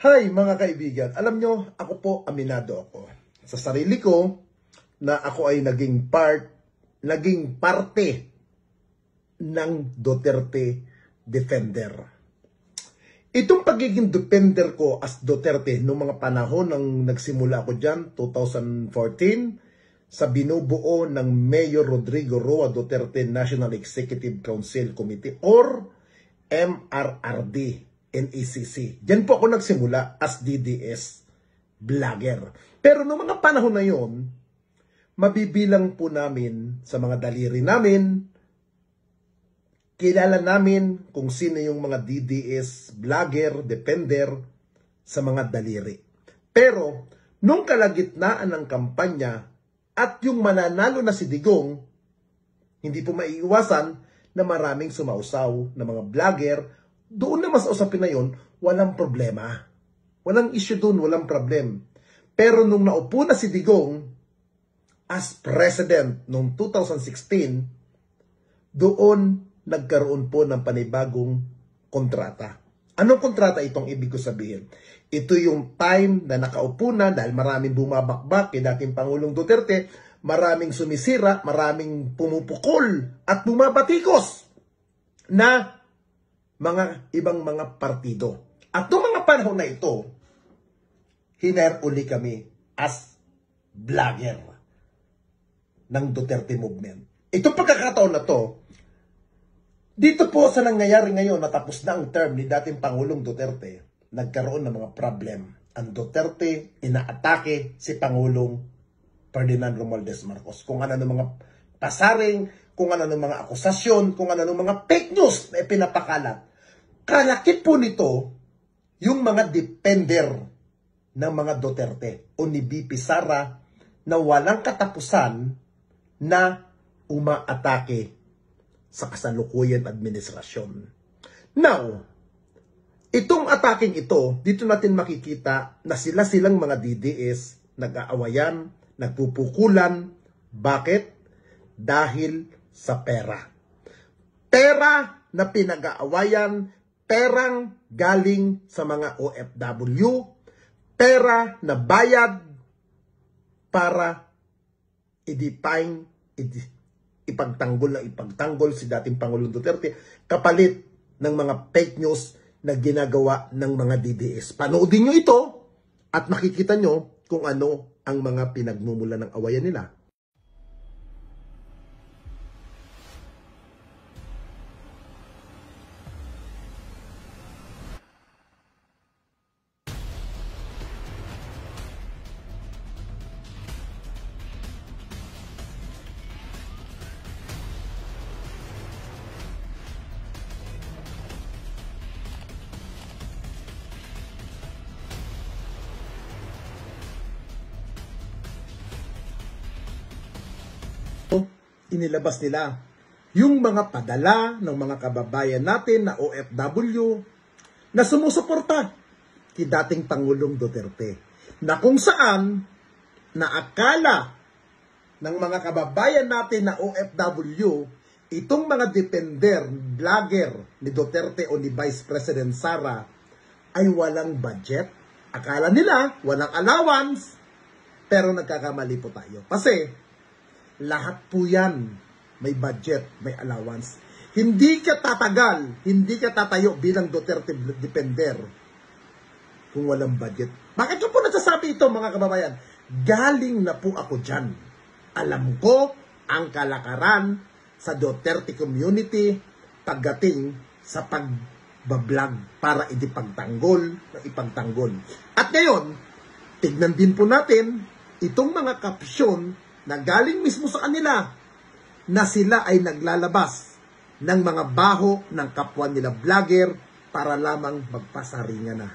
Hi mga kaibigan, alam nyo, ako po aminado ako sa sarili ko na ako ay naging parte ng Duterte Defender. Itong pagiging defender ko as Duterte noong mga panahon nang nagsimula ako dyan, 2014, sa binubuo ng Mayor Rodrigo Roa Duterte National Executive Council Committee or MRRD. NECC. Diyan po ako nagsimula as DDS vlogger. Pero noong mga panahon na yon, mabibilang po namin sa mga daliri namin, kilala namin kung sino yung mga DDS vlogger, defender sa mga daliri. Pero nung kalagitnaan ng kampanya at yung mananalo na si Digong, hindi po maiiwasan na maraming sumausaw na mga vlogger. Doon naman sa usapin na yun, walang problema. Walang issue doon, walang problem. Pero nung naupo na si Digong as president noong 2016, doon nagkaroon po ng panibagong kontrata. Anong kontrata itong ibig ko sabihin? Ito yung time na nakaupo na dahil maraming bumabakbak kay dating Pangulong Duterte, maraming sumisira, maraming pumupukol at bumabatikos na mga ibang mga partido. At noong mga panahon na ito, hiner uli kami as vlogger ng Duterte Movement. Itong pagkakataon na to, dito po sa nangyayari ngayon, natapos na ang term ni dating Pangulong Duterte, nagkaroon ng mga problem. Ang Duterte, inaatake si Pangulong Ferdinand Romualdez Marcos. Kung ano ng mga pasaring, kung ano ng mga akusasyon, kung ano ng mga fake news na ipinapakalat. Kalakip po nito yung mga defender ng mga Duterte o ni BP Sara na walang katapusan na umaatake sa kasalukuyan administrasyon. Now, itong ataking ito, dito natin makikita na silang mga DDS nag-aawayan, nagpupukulan. Bakit? Dahil sa pera. Pera na pinag-aawayan, perang galing sa mga OFW, pera na bayad para ipagtanggol si dating Pangulong Duterte kapalit ng mga fake news na ginagawa ng mga DDS. Panoodin nyo ito at makikita nyo kung ano ang mga pinagmumula ng awayan nila. Inilabas nila yung mga padala ng mga kababayan natin na OFW na sumusuporta kay dating Pangulong Duterte, na kung saan naakala ng mga kababayan natin na OFW itong mga defender, vlogger ni Duterte o ni Vice President Sara ay walang budget. Akala nila walang allowance, pero nagkakamali po tayo. Kasi lahat po yan may budget, may allowance. Hindi ka tatagal, hindi ka tatayo bilang Duterte defender kung walang budget. Bakit ko po nagsasabi ito mga kababayan? Galing na po ako dyan. Alam ko ang kalakaran sa Duterte community pagdating sa pagbablog para ipagtanggol. At ngayon, tignan din po natin itong mga kapsyon na galing mismo sa kanila na sila ay naglalabas ng mga baho ng kapwa nila vlogger para lamang magpasaringan na.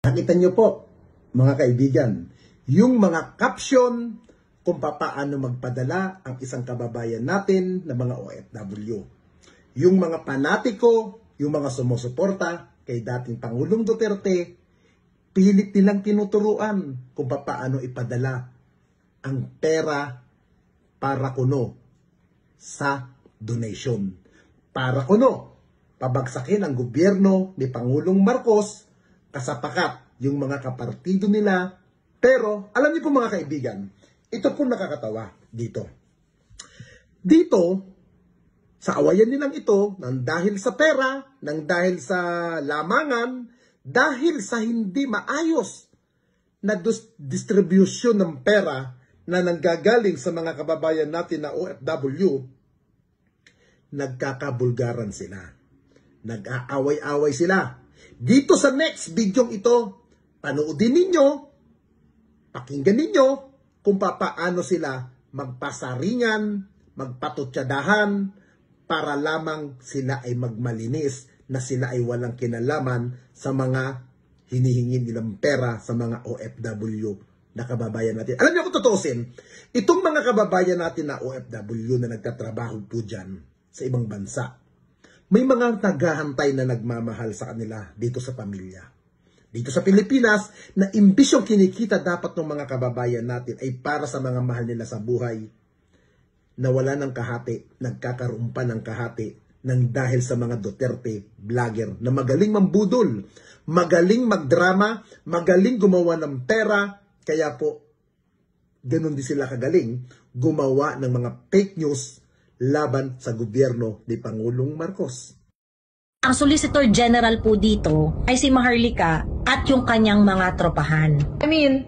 Nakita niyo po, mga kaibigan, yung mga caption kung paano magpadala ang isang kababayan natin na mga OFW. Yung mga panatiko, yung mga sumusuporta kay dating Pangulong Duterte, pilit nilang tinuturuan kung paano ipadala ang pera para kuno sa donation. Para kuno pabagsakin ang gobyerno ni Pangulong Marcos, kasapakat yung mga kapartido nila. Pero, alam niyo po mga kaibigan, ito po nakakatawa dito. Dito, sa awayan nilang ito, nang dahil sa pera, nang dahil sa lamangan, dahil sa hindi maayos na distribution ng pera na nanggagaling sa mga kababayan natin na OFW, nagkakabulgaran sila. Nag-aaway-away sila. Dito sa next video ito, panoodin ninyo, pakinggan ninyo kung paano sila magpasaringan, magpatutsadahan, para lamang sila ay magmalinis na sila ay walang kinalaman sa mga hinihingi nilang pera sa mga OFW na kababayan natin. Alam niyo kung tutuusin, itong mga kababayan natin na OFW na nagtatrabaho po dyan sa ibang bansa, may mga naghahantay na nagmamahal sa kanila dito sa pamilya. Dito sa Pilipinas, na imbis yung kinikita dapat ng mga kababayan natin ay para sa mga mahal nila sa buhay, na wala ng kahati, nagkakaroon pa ng kahati nang dahil sa mga Duterte vlogger na magaling mambudol, magaling magdrama, magaling gumawa ng pera, kaya po, ganun din sila kagaling gumawa ng mga fake news laban sa gobyerno ni Pangulong Marcos. Ang Solicitor General po dito ay si Maharlika at yung kanyang mga tropahan. I mean,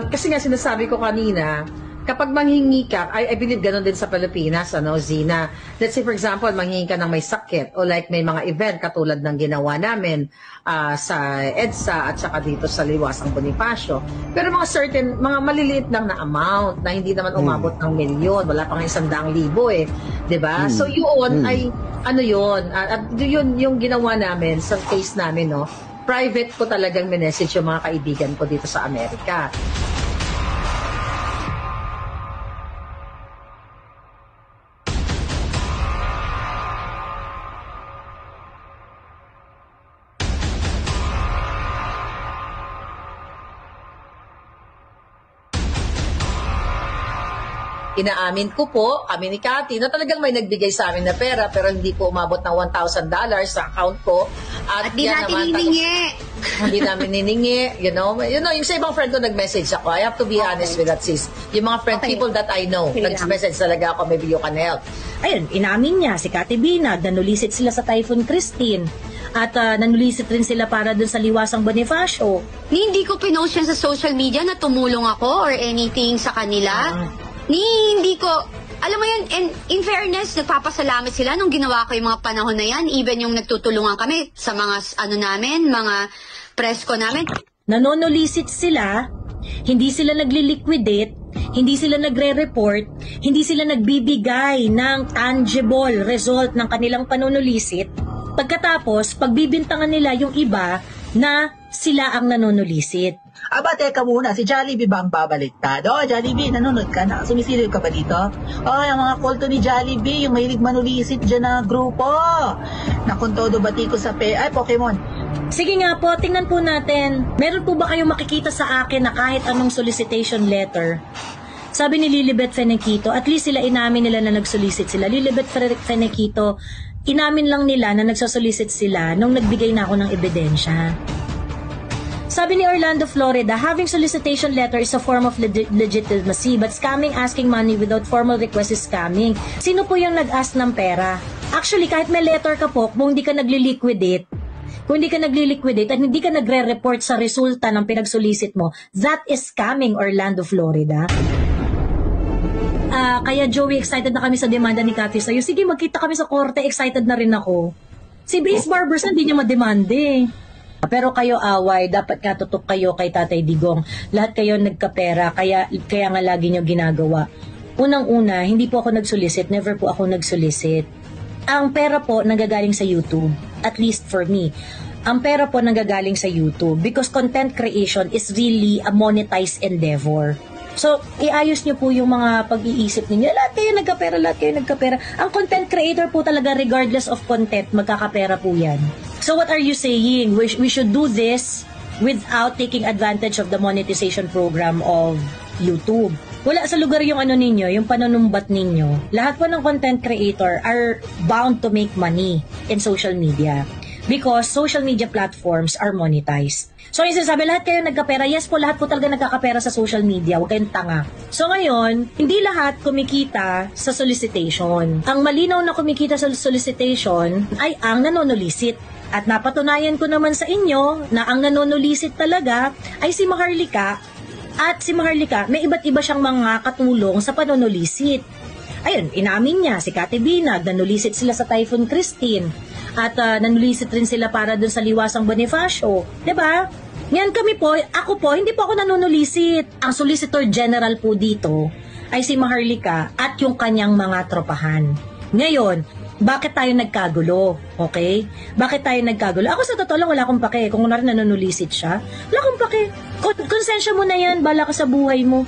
kasi nga sinasabi ko kanina, kapag manghingi ka, I believe ganun din sa Pilipinas, Zina. Let's say for example, manghingi ka ng may sakit o like may mga event katulad ng ginawa namin sa EDSA at saka dito sa Liwasang Bonifacio. Pero mga certain, mga maliliit lang na amount na hindi naman umabot ng milyon, wala pang 100,000 eh. 'Di ba? So yun ay yun, at yun yung ginawa namin sa case namin, no. Private ko talagang minessage yung mga kaibigan ko dito sa Amerika. Inaamin ko po, kami ni Cathy, na talagang may nagbigay sa amin na pera pero hindi po umabot ng $1,000 sa account ko. At di natin hiningi. Hindi namin hiningi. You know, yung sa ibang friend ko nag-message ako. I have to be honest with that, sis. Yung mga people that I know, nag-message talaga ako, maybe you can help. Ayun, inamin niya, si Cathy Binag, nanulisit sila sa Typhoon Christine. At nanulisit rin sila para dun sa Liwasang Bonifacio. Hindi ko pinost yan sa social media na tumulong ako or anything sa kanila. Hindi ko, alam mo yun, and in fairness, nagpapasalamat sila nung ginawa ko yung mga panahon na yan, even yung nagtutulungan kami sa mga, mga presko namin. Nanonulisit sila, hindi sila nagli-liquidate, hindi sila nagre-report, hindi sila nagbibigay ng tangible result ng kanilang panunulisit. Pagkatapos, pagbibintangan nila yung iba na sila ang nanonulisit. Aba, teka muna, si Jollibee ba ang babaliktad? Oh, Jollibee, nanonood ka na? Sumisilip ka ba dito? Oh, yung mga kulto ni Jollibee, yung mahilig manulisit dyan na grupo. Nakung todo bati ko sa Pokemon. Sige nga po, tingnan po natin. Meron po ba kayong makikita sa akin na kahit anong solicitation letter? Sabi ni Lilibet Fenequito, at least sila inamin nila na nag-solicit sila. Lilibet Fenequito, inamin lang nila na nagsasolicit sila nung nagbigay na ako ng ebidensya. Sabi ni Orlando Florida, having solicitation letter is a form of legitimacy, but scamming, asking money without formal request is scamming. Sino po yung nag-ask ng pera? Actually, kahit may letter ka po, kung hindi ka nagliliquidate, at hindi ka nagre-report sa resulta ng pinag-solicit mo, that is scamming, Orlando Florida. Kaya Joey, excited na kami sa demanda ni Cathy sa'yo. Sige, magkita kami sa korte, excited na rin ako. Si Base Barbers hindi niya mademande. Pero kayo away, dapat katutok kayo kay Tatay Digong. Lahat kayo nagkapera, kaya nga lagi nyo ginagawa. Unang-una, hindi po ako nag-solicit, never po ako nag-solicit. Ang pera po nanggagaling sa YouTube, at least for me. ang pera po nanggagaling sa YouTube because content creation is really a monetized endeavor. So, iayos nyo po yung mga pag-iisip ninyo. Lahat kayo nagkapera. Ang content creator po talaga, regardless of content, magkakapera po yan. So, what are you saying? We should do this without taking advantage of the monetization program of YouTube. Wala sa lugar yung ano ninyo, yung panunumbat ninyo. Lahat po ng content creator are bound to make money in social media because social media platforms are monetized. So, yung sinasabi, lahat kayo nagkapera. Yes po, lahat po talaga nagkakapera sa social media. Huwag kayong tanga. So, ngayon, hindi lahat kumikita sa solicitation. Ang malinaw na kumikita sa solicitation ay ang nanonulisit. At napatunayan ko naman sa inyo na ang nanonulisit talaga ay si Maharlika. At si Maharlika, may iba't iba siyang mga katulong sa panonulisit. Ayun, inamin niya, si Kati Binag, nanulisit sila sa Typhoon Christine. At nanulisit rin sila para dun sa Liwasang Bonifacio. 'Di ba? Yan kami po, ako po, hindi po ako nanunulisit. Ang Solicitor General po dito ay si Maharlika at yung kanyang mga tropahan. Ngayon, bakit tayo nagkagulo? Okay? Bakit tayo nagkagulo? Ako sa totoo lang, wala akong pake. Kung kunwari nanunulisit siya, wala akong pake. Konsensya mo na yan, bala ka sa buhay mo.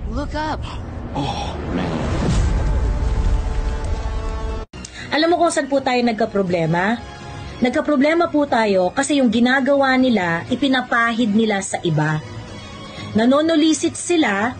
Look up. Alam mo kung saan po tayo nagkaproblema? Nagkaproblema po tayo kasi yung ginagawa nila, ipinapahid nila sa iba. Nanonulisit sila,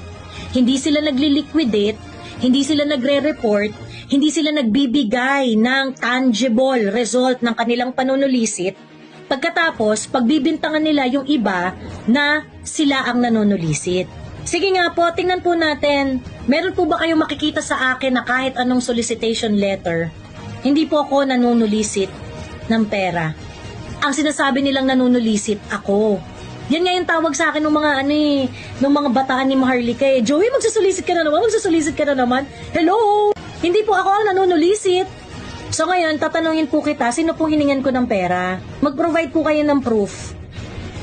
hindi sila nagli-liquidate, hindi sila nagre-report, hindi sila nagbibigay ng tangible result ng kanilang panunulisit. Pagkatapos, pagbibintangan nila yung iba na sila ang nanonulisit. Sige nga po, tingnan po natin. Meron po ba kayong makikita sa akin na kahit anong solicitation letter? Hindi po ako nanunulisit ng pera. Ang sinasabi nilang nanunulisit ako. Yan nga yung tawag sa akin ng mga ng mga bataan ni Maharlika eh. Joey, magsusulisit ka na naman. Hello! Hindi po ako ang nanunulisit. So ngayon, tatanungin po kita, sino po hiningan ko ng pera? Mag-provide po kayo ng proof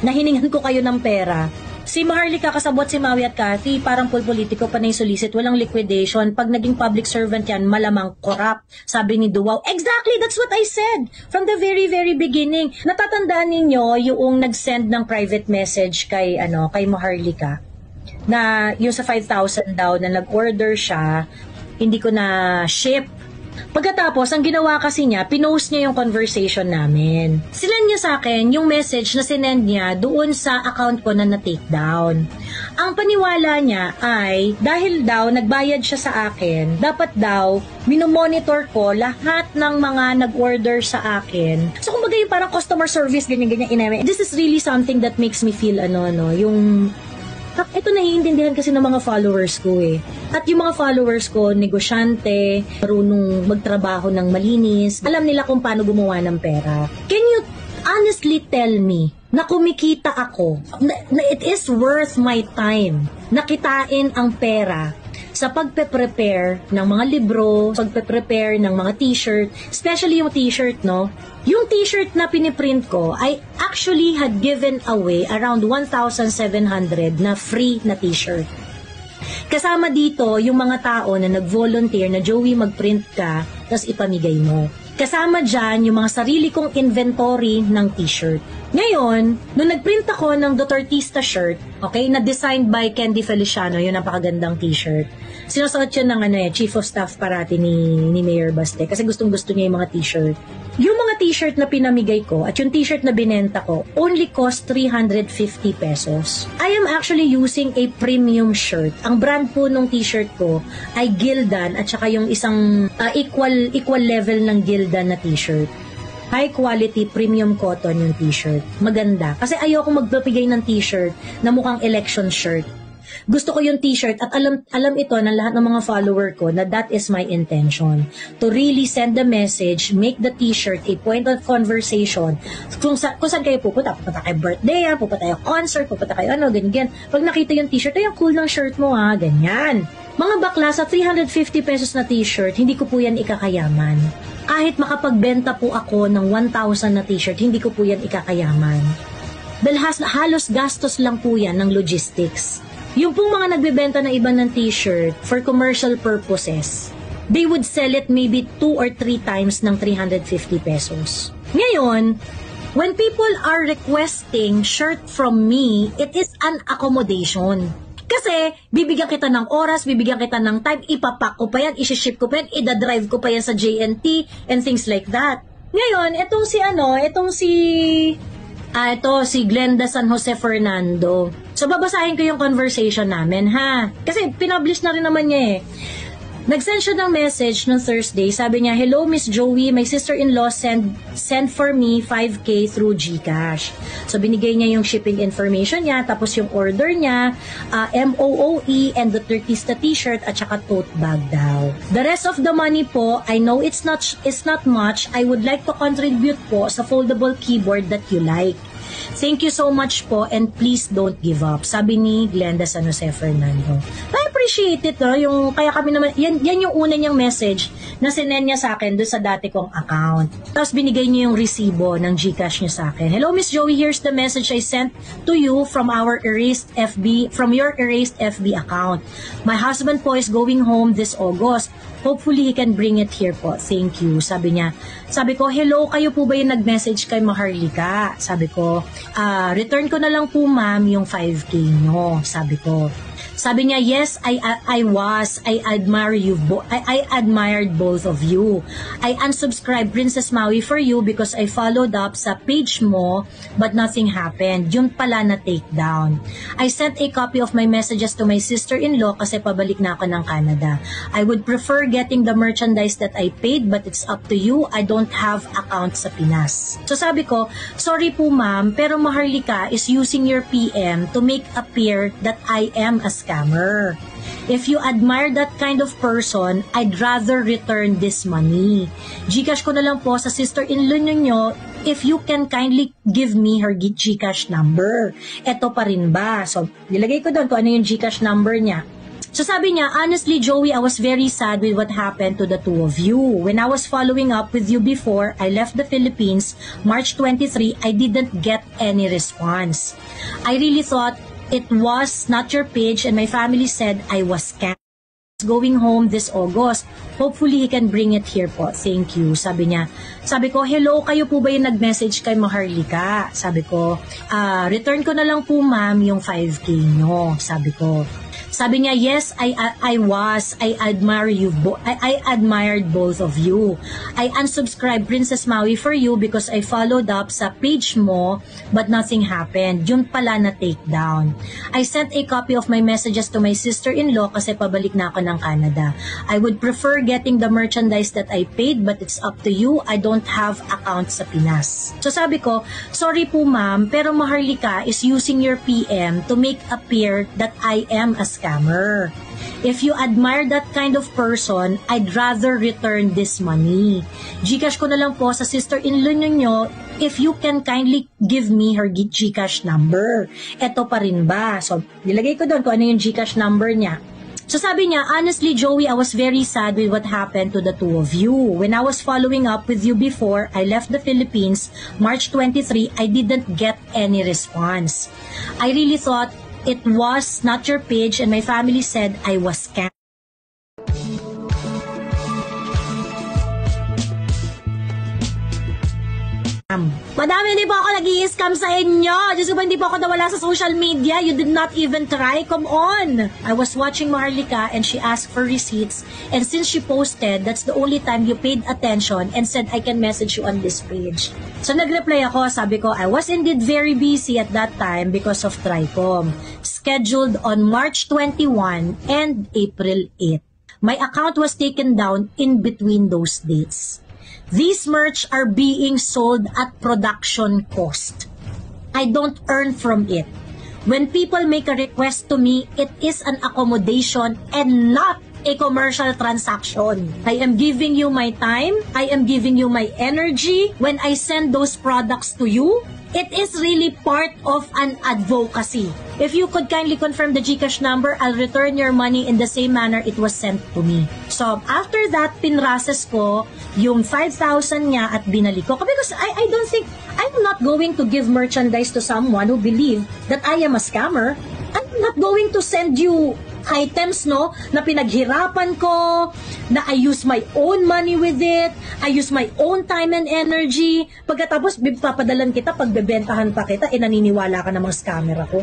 na hiningan ko kayo ng pera. Si Maharlika kasabot si Maui at Cathy, parang politiko pa na yung solicit, walang liquidation. Pag naging public servant yan, malamang corrupt. Sabi ni Duwao, exactly, that's what I said from the very, very beginning. Natatandaan ninyo yung nag-send ng private message kay Maharlika na yung sa 5,000 daw na nag-order siya, hindi ko na ship. Pagkatapos, ang ginawa kasi niya, pinost niya yung conversation namin. Sinend niya sa akin yung message na sinend niya doon sa account ko na na-take down. Ang paniwala niya ay, dahil daw nagbayad siya sa akin, dapat daw minomonitor ko lahat ng mga nag-order sa akin. So, kumbaga yung parang customer service, ganyan-ganyan. This is really something that makes me feel, yung... Ito naiintindihan kasi ng mga followers ko eh. At yung mga followers ko, negosyante, marunong magtrabaho ng malinis, alam nila kung paano gumawa ng pera. Can you honestly tell me na kumikita ako, na it is worth my time na kitain ang pera sa pagpe-prepare ng mga libro, pagpe-prepare ng mga t-shirt, especially yung t-shirt, no? Yung t-shirt na piniprint ko, I actually had given away around 1,700 na free na t-shirt. Kasama dito yung mga tao na nag-volunteer na Joey magprint ka, tapos ipamigay mo. Kasama dyan yung mga sarili kong inventory ng t-shirt. Ngayon, nung nagprint ako ng Dutertista shirt, okay, na designed by Candy Feliciano, yung napakagandang t-shirt. Sinusuot yun ng Chief of Staff parati ni Mayor Baste kasi gustong-gusto niya yung mga t-shirt. Yung mga t-shirt na pinamigay ko at yung t-shirt na binenta ko only cost 350 pesos. I am actually using a premium shirt. Ang brand po ng t-shirt ko ay Gildan at saka yung isang equal level ng Gildan na t-shirt. High quality premium cotton yung t-shirt. Maganda. Kasi ayoko magbibigay ng t-shirt na mukhang election shirt. Gusto ko yung t-shirt at alam ito ng lahat ng mga follower ko na that is my intention. To really send the message, make the t-shirt a point of conversation. Kung saan kayo pupunta kayo birthday, pupunta kayo concert, pupunta kayo ganyan. Pag nakita yung t-shirt, ay ang cool ng shirt mo ganyan. Mga bakla, sa 350 pesos na t-shirt, hindi ko po yan ikakayaman. Kahit makapagbenta po ako ng 1,000 na t-shirt, hindi ko po yan ikakayaman. Dahil halos gastos lang po yan ng logistics. Yung pong mga nagbebenta na iba ng t-shirt for commercial purposes, they would sell it maybe 2 or 3 times ng 350 pesos. Ngayon, when people are requesting shirt from me, it is an accommodation. Kasi, bibigyan kita ng oras, bibigyan kita ng time, ipapack ko pa yan, isi-ship ko pa yan, idadrive ko pa yan sa JNT, and things like that. Ngayon, itong si Glenda San Jose Fernando. So, babasahin ko yung conversation namin, ha? Kasi, pinublish na rin naman niya eh. Nag-send siya ng message noong Thursday. Sabi niya, "Hello, Miss Joey. My sister-in-law send for me 5K through GCash." So, binigay niya yung shipping information niya, tapos yung order niya, MOOE and the Turkista t-shirt at saka tote bag daw. The rest of the money po, I know it's not much. I would like to contribute po sa foldable keyboard that you like. Thank you so much po and please don't give up. Sabi ni Glenda San Jose Fernando. I appreciate it, no? Kaya kami naman, yan yung una niyang message na sinend niya sa akin doon sa dati kong account. Tapos binigay niya yung resibo ng GCash niya sa akin. "Hello Miss Joey, here's the message I sent to you from your erased FB account. My husband po is going home this August. Hopefully he can bring it here po. Thank you." Sabi niya. Sabi ko, "Hello, kayo po ba yung nag-message kay Maharlika?" Sabi ko, "Return ko na lang po ma'am yung 5K nyo." Sabi ko. Sabi niya, "Yes, I admired both of you. I unsubscribed Princess Maui for you because I followed up sa page mo but nothing happened. Yun pala na take down. I sent a copy of my messages to my sister-in-law kasi pabalik na ako ng Canada. I would prefer getting the merchandise that I paid but it's up to you. I don't have account sa Pinas." So sabi ko, "Sorry po ma'am, pero Maharlika is using your PM to make appear that I am a scammer. If you admire that kind of person, I'd rather return this money. GCash ko na lang po sa sister-in-law ninyo if you can kindly give me her GCash number." Eto pa rin ba? So, nilagay ko doon kung ano yung GCash number niya. So sabi niya, "Honestly, Joey, I was very sad with what happened to the two of you. When I was following up with you before I left the Philippines, March 23, I didn't get any response. I really thought it was not your page and my family said I was scammed. Going home this August. Hopefully he can bring it here po. Thank you." Sabi niya. Sabi ko, "Hello, kayo po ba yung nag-message kay Maharlika?" Sabi ko, "Return ko na lang po ma'am yung 5K nyo." Sabi ko. Sabi niya, "Yes, I admired both of you. I unsubscribed Princess Maui for you because I followed up sa page mo but nothing happened. Yun pala na take down. I sent a copy of my messages to my sister-in-law kasi pabalik na ako ng Canada. I would prefer getting the merchandise that I paid but it's up to you. I don't have account sa Pinas." So sabi ko, "Sorry po ma'am, pero Maharlika is using your PM to make appear that I am a scammer. If you admire that kind of person, I'd rather return this money. GCash ko na lang po sa sister-in-law ninyo if you can kindly give me her GCash number." Eto pa rin ba? So, nilagay ko doon kung ano yung GCash number niya. So sabi niya, "Honestly, Joey, I was very sad with what happened to the two of you. When I was following up with you before I left the Philippines, March 23, I didn't get any response. I really thought it was not your page and my family said I was scammed." Madami din po ako nag-i-scam sa inyo. Diyos ko ba, hindi po ako nawala sa social media. You did not even try. Come on. I was watching Maharlika and she asked for receipts. And since she posted, that's the only time you paid attention and said, "I can message you on this page." So nag-reply ako. Sabi ko, "I was indeed very busy at that time because of TRICOM. Scheduled on March 21 and April 8. My account was taken down in between those dates. These merch are being sold at production cost. I don't earn from it. When people make a request to me, it is an accommodation and not a commercial transaction. I am giving you my time. I am giving you my energy. When I send those products to you, it is really part of an advocacy. If you could kindly confirm the GCash number, I'll return your money in the same manner it was sent to me." So, after that, pinrases ko yung 5,000 niya at binalik ko. Because I don't think, I'm not going to give merchandise to someone who believe that I am a scammer. I'm not going to send you items, no, na pinaghirapan ko, na I use my own money with it, I use my own time and energy. Pagkatapos, papadalan kita, pagbebentahan pa kita, naniniwala ka namang scammer ako.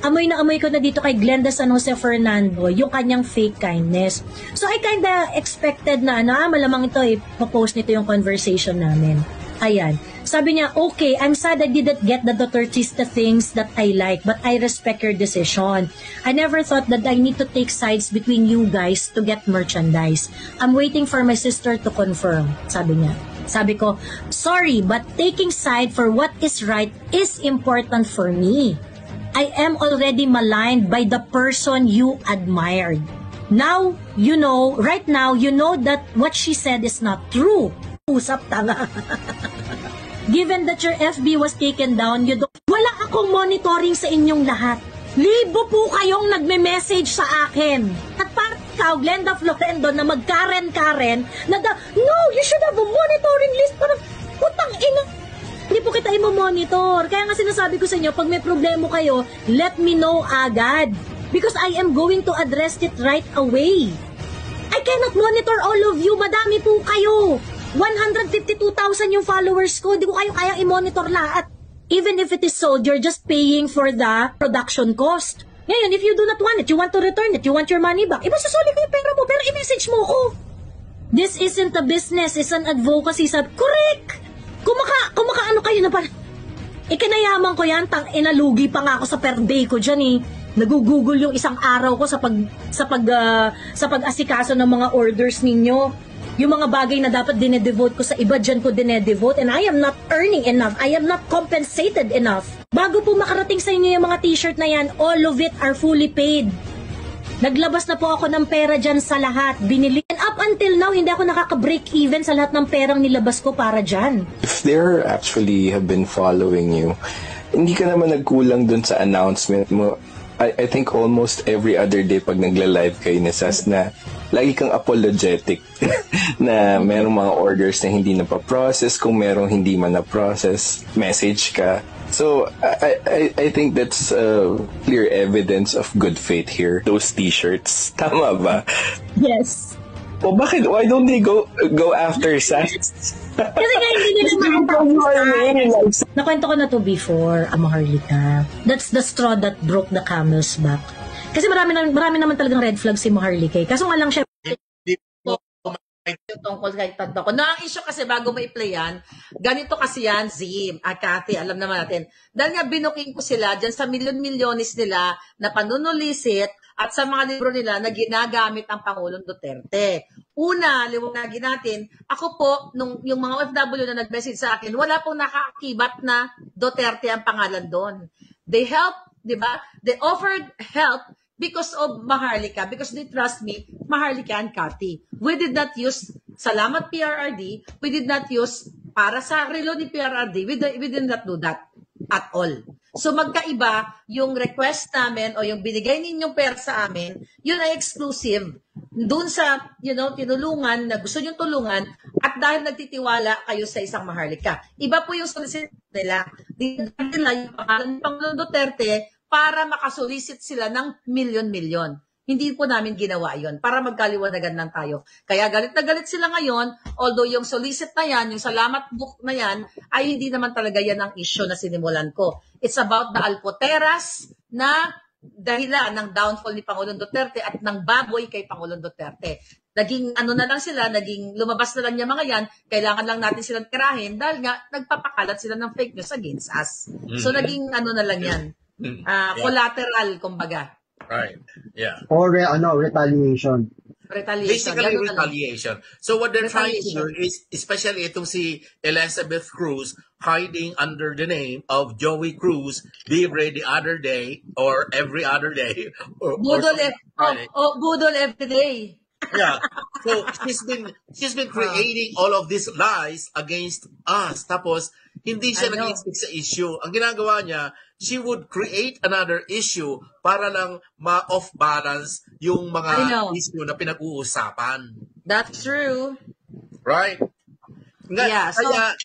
Amoy na amoy ko na dito kay Glenda San Jose Fernando, yung kanyang fake kindness. So, I kinda expected na, malamang ito, post nito yung conversation namin. Ayan. Sabi niya, okay, I'm sad I didn't get the Dutertista things that I like, but I respect your decision. I never thought that I need to take sides between you guys to get merchandise. I'm waiting for my sister to confirm, sabi niya. Sabi ko, sorry, but taking side for what is right is important for me. I am already maligned by the person you admired. Now, you know, right now, you know that what she said is not true. Usap tanga. Given that your FB was taken down, wala akong monitoring sa inyong lahat. Libo po kayong nagme-message sa akin. At parang ikaw, Glenda Florendo, na mag-Karen, no, you should have a monitoring list. Parang, putang ina. Hindi po kita imo-monitor. Kaya nga sinasabi ko sa inyo, pag may problema kayo, let me know agad. Because I am going to address it right away. I cannot monitor all of you. Madami po kayo. 152,000 yung followers ko. Hindi ko kayo kaya i-monitor lahat. Even if it is sold, you're just paying for the production cost. Ngayon, if you do not want it, you want to return it, you want your money back, ibasasoli ko yung pera mo, pero i-message mo ko. This isn't a business, it's an advocacy. Correct! Kumakaano kayo na parang, ikinayaman ko yan, inalugi pa nga ako sa per day ko dyan eh. Nagugugol yung isang araw ko sa pag-asikaso ng mga orders ninyo. Yung mga bagay na dapat dinedevote ko sa iba, dyan ko dinedevote, and I am not earning enough. I am not compensated enough. Bago po makarating sa inyo yung mga t-shirt na yan, all of it are fully paid. Naglabas na po ako ng pera dyan sa lahat. Binili. And up until now, hindi ako nakaka-break even sa lahat ng perang nilabas ko para dyan. If they actually have been following you, hindi ka naman nagkulang dun sa announcement mo. I think almost every other day pag nagla-live kayo ni Sas na lagi kang apologetic na merong mga orders na hindi na-process, kung merong hindi man na-process, message ka. So, I think that's clear evidence of good faith here. Those t-shirts. Tama ba? Yes. O bakit? Why don't they go after Sas? Kasi nga hindi nila ma-understand. Nakwento ko na to before, Maharlika. That's the straw that broke the camel's back. Kasi marami naman talagang red flag si Maharlika. Kaso nga lang siya, yung tungkol kay Tando ko. Na ang issue kasi bago mo i-play yan, ganito kasi yan, Zim, at Cathy, alam naman natin. Dahil nga binuking ko sila dyan sa milyon-milyonis nila na panunulisit at sa mga libro nila na ginagamit ang Pangulong Duterte. Una, liwanagin natin, ako po, yung mga OFW na nag-message sa akin, wala pong nakakibat na Duterte ang pangalan doon. They help, di ba? They offered help because of Maharlika, because they trust me, Maharlika and Cathy. We did not use, salamat PRRD, we did not use para sa relo ni PRRD, we did not do that at all. So magkaiba yung request namin o yung binigay ninyong pera sa amin, yun ay exclusive dun sa, tinulungan na gusto nyong tulungan at dahil nagtitiwala kayo sa isang Maharlika. Iba po yung solicit nila. Nila yung pangalan ng Pangulong Duterte para makasulisit sila ng milyon-milyon. Hindi po namin ginawa yon para magkaliwanagan lang tayo. Kaya galit na galit sila ngayon, although yung solicit na yan, yung salamat book na yan, ay hindi naman talaga yan ang issue na sinimulan ko. It's about the alpoteras na dahilan ng downfall ni Pangulong Duterte at ng baboy kay Pangulong Duterte. Naging na lang sila, naging lumabas na lang yung mga yan, kailangan lang natin silang tirahin dahil nga nagpapakalat sila ng fake news against us. So naging na lang yan. Collateral, kumbaga. Right. Yeah. Or retaliation. Basically retaliation. So what they're trying to do is, especially itong si Elizabeth Cruz hiding under the name of Joey Cruz, Libre the other day or every other day. Budol every day. Yeah. So she's been creating all of these lies against us. Tapos hindi siya nag-stick sa issue. Ang ginagawa niya, she would create another issue para lang ma-off balance yung mga issue na pinag-uusapan. That's true. Right? Yeah, kaya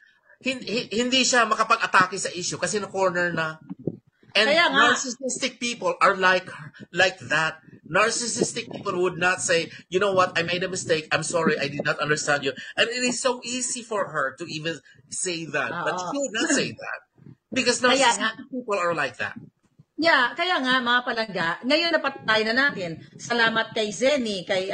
hindi siya makapag-atake sa issue kasi na corner na. And narcissistic people are like that. narcissistic people would not say, you know what, I made a mistake. I'm sorry, I did not understand you. And it is so easy for her to even say that. But she would not say that. Because Kaya nga. narcissistic people are like that. Yeah, kaya nga mga palangga, ngayon napatay na natin. Salamat kay Zenny, kay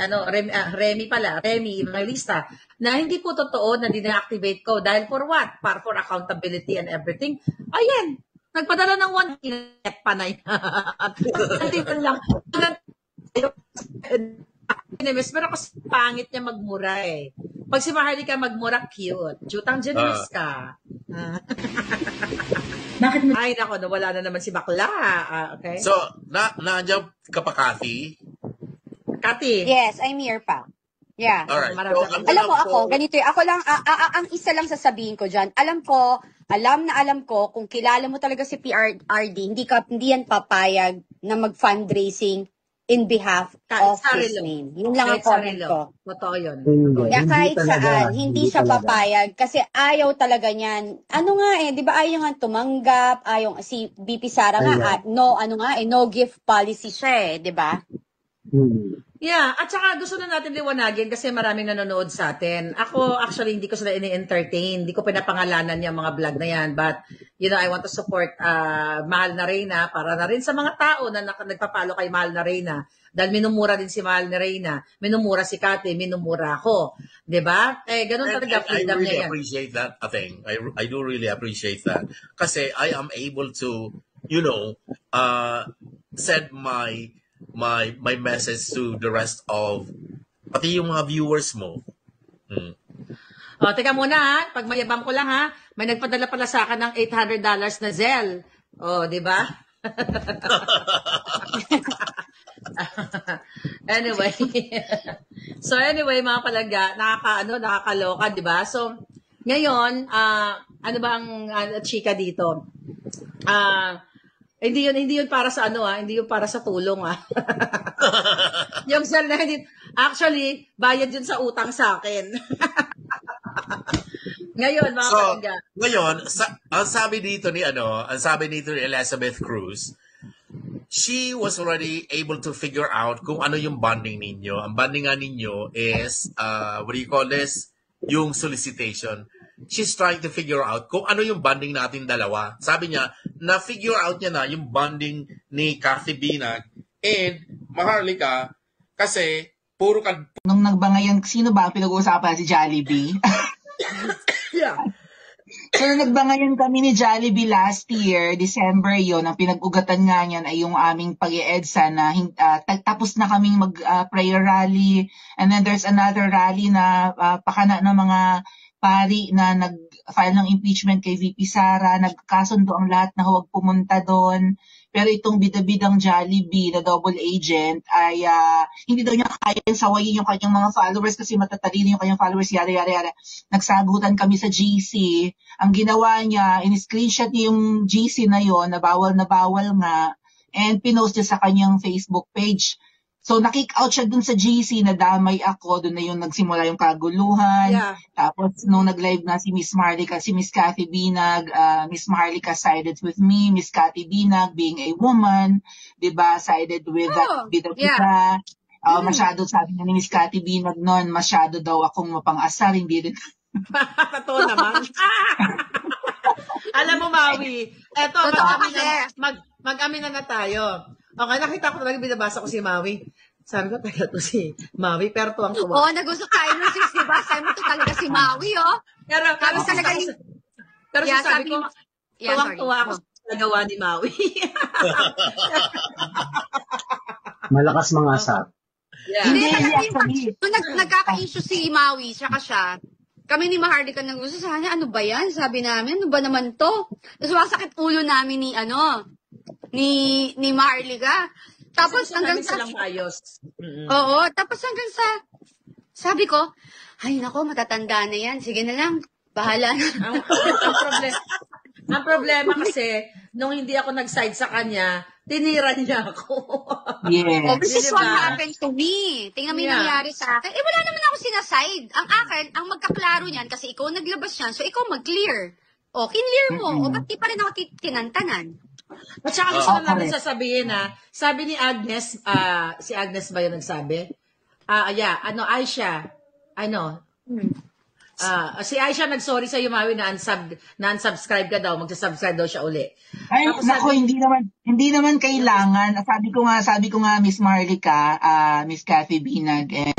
Remy Evangelista, na hindi po totoo na dina-activate ko dahil for what? Para for accountability and everything. Ayan, nagpadala ng 1 panay. Hindi pa lang. Pero kasi pangit niya magmura eh. Pag si Maharlika magmura, cute. Jutang generous ka. Bakit mo? Ay, nako, nawala na naman si Bakla. Okay. So, nandiyan ka pa, Kathy? Kathy. Yes, I'm here pa. Yeah. Alright. Marami So, akong- Alam mo ako, ganito ako lang, ang isa lang sasabihin ko dyan, alam ko, kung kilala mo talaga si PRRD, hindi yan papayag na mag-fundraising in behalf of his name. Yun lang ang comment ko. Totoo yun. Hindi. Kaya kahit talaga. saan, hindi siya talaga. papayag kasi ayaw talaga niyan. Ano nga di ba ayaw nga tumanggap, si BP Sara nga, no gift policy siya di ba? Yeah, at saka gusto na natin liwanagin kasi maraming nanonood sa atin. Ako, actually, hindi ko sila ini-entertain. Hindi ko pinapangalanan yung mga vlog na yan. But, I want to support Mahal na Reyna para na rin sa mga tao na nagpapalo kay Mahal na Reyna. Dahil minumura din si Mahal na Reyna. Minumura si Kate, minumura ako. Diba? Ganun talaga freedom I really niya yan. appreciate that thing. I do really appreciate that. Kasi I am able to, send my message to the rest of pati yung mga viewers mo. O, teka muna ha. Pag mayabang ko lang ha. May nagpadala pala sa akin ng $800 na Zelle. O, di ba? Anyway. So, anyway, mga palangga, nakakaloka, di ba? So, ngayon, ano ba ang chika dito? Hindi yun para sa hindi yun para sa tulong Yung Zelle na hindi, actually, bayad yun sa utang sa akin. Ngayon, mga palangga. Ngayon, ang sabi dito ni Elizabeth Cruz, she was already able to figure out kung ano yung bonding ninyo. Ang bonding nga ninyo is, what do you call this? Yung solicitation. She's trying to figure out kung ano yung bonding natin dalawa. Sabi niya, na-figure out niya na yung bonding ni Kathy Binag and Maharlika kasi puro ka... Nung nagbangayan, sino ba ang pinag-uusapan? Si Jollibee? Yeah. So, nagbangayan kami ni Jollibee last year, December yon. Ang pinag-ugatan nga niyan ay yung aming pag-EDSA na tapos na kaming mag-prayer rally. And then there's another rally na pakana ng mga pari na nag-file ng impeachment kay VP Sara. Nagkasundo ang lahat na huwag pumunta doon. Pero itong bida-bidang Jollibee na double agent ay hindi daw niya kayang sawayin yung kanyang mga followers kasi matatalino yung kanyang followers, yara. Nagsagutan kami sa GC. Ang ginawa niya, in-screenshot niya yung GC na yon na bawal nga and pinost niya sa kanyang Facebook page. So, na-kick out siya dun sa GC, nadamay ako, dun na yung nagsimula yung kaguluhan. Yeah. Tapos, nung nag-live na si Miss Maharlika, si Miss Kathy Binag, Miss Maharlika sided with me, Miss Kathy Binag being a woman, diba, sided with that bida-bida. Masyado, sabi na ni Miss Kathy Binag noon, masyado daw akong mapang-asar, hindi rin. Totoo naman. Alam mo, Maui, eto, mag-amin na tayo. Okay, nakita ko talaga, binabasa ko si Maui. Sabi ko, talaga to si Maui, pero tuwang-tuwa. Oo, nag-usap tayo ng sis, diba? Sabi mo to talaga si Maui, Pero talaga yung... Pero Yeah, sabi ko, tuwang-tuwa ako sa nagawa ni Maui. Malakas mga asap. Yeah. Hindi, nung nagkaka-issue si Maui, saka siya, kami ni Maharlika nang gusto sa kanya, ano ba yan? Sabi namin, ano ba naman to? Tapos masakit ulo namin ni Maharlika. Tapos hanggang sa... Oo, tapos hanggang sa... Sabi ko, ay nako, matatanda na yan. Sige na lang, bahala na. Ang problema kasi, nung hindi ako nag-side sa kanya, tinira niya ako. Yes. Oh, this is what happened to me. Tingnan mo yung nangyari sa akin. Wala naman ako sinaside. Ang akin, ang magkaklaro niyan, kasi ikaw naglabas yan, so ikaw mag-clear. O, kinlear mo. O, ba't di pa rin ako tinantanan? At saka gusto na natin correct. sasabihin sabi ni Agnes, si Agnes ba yung nagsabi? Aisha, si Aisha nag-sorry sa Maui na unsubscribe ka daw, magsasubscribe daw siya uli. Ay, Tapos nako, sabi- hindi naman kailangan. Sabi ko nga, Miss Marlica, Miss Kathy Binag, and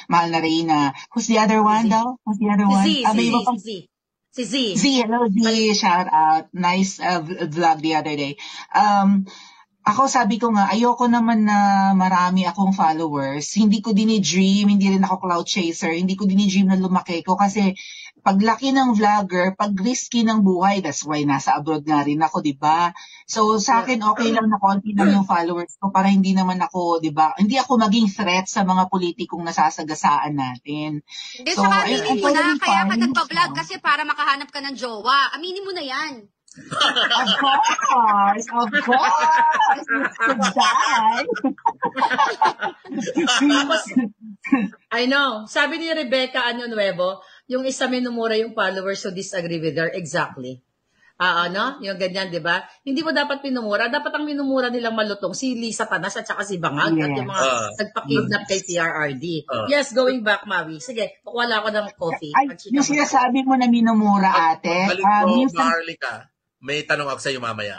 Mahal na Reyna. Who's the other one daw? Who's the other one? May iba pang- Si Z. Z, hello Z, shout out. Nice vlog the other day. Ako sabi ko nga, ayoko naman na marami akong followers. Hindi ko dinidream, hindi rin ako cloud chaser, hindi ko dinidream na lumaki ko kasi paglaki ng vlogger, pag risky ng buhay, that's why nasa abroad nga rin ako, di ba? So sa akin, okay lang na konti lang yung followers ko para hindi naman ako, di ba? Hindi ako maging threat sa mga politikong nasasagasaan natin. Hindi, So, saka aminin mo na, totally kaya ka fine. nagpa-vlog kasi para makahanap ka ng jowa. Aminin mo na yan. Of course, I know. Sabi ni Rebecca Nuevo, yung isa minumura yung followers who disagree with her. Exactly. Yung ganyan, di ba? Hindi mo dapat pinumura. Dapat ang minumura nilang malutong si Lisa Tanas at saka si Bangag at yung mga nagpa-kidnap kay PRRD. Yes, going back, Maui. Sige, wala ko ng coffee. Ay, yung sinasabi mo na minumura, ate. Balik ko, minsan- Marlica. May tanong ako sa iyo mamaya.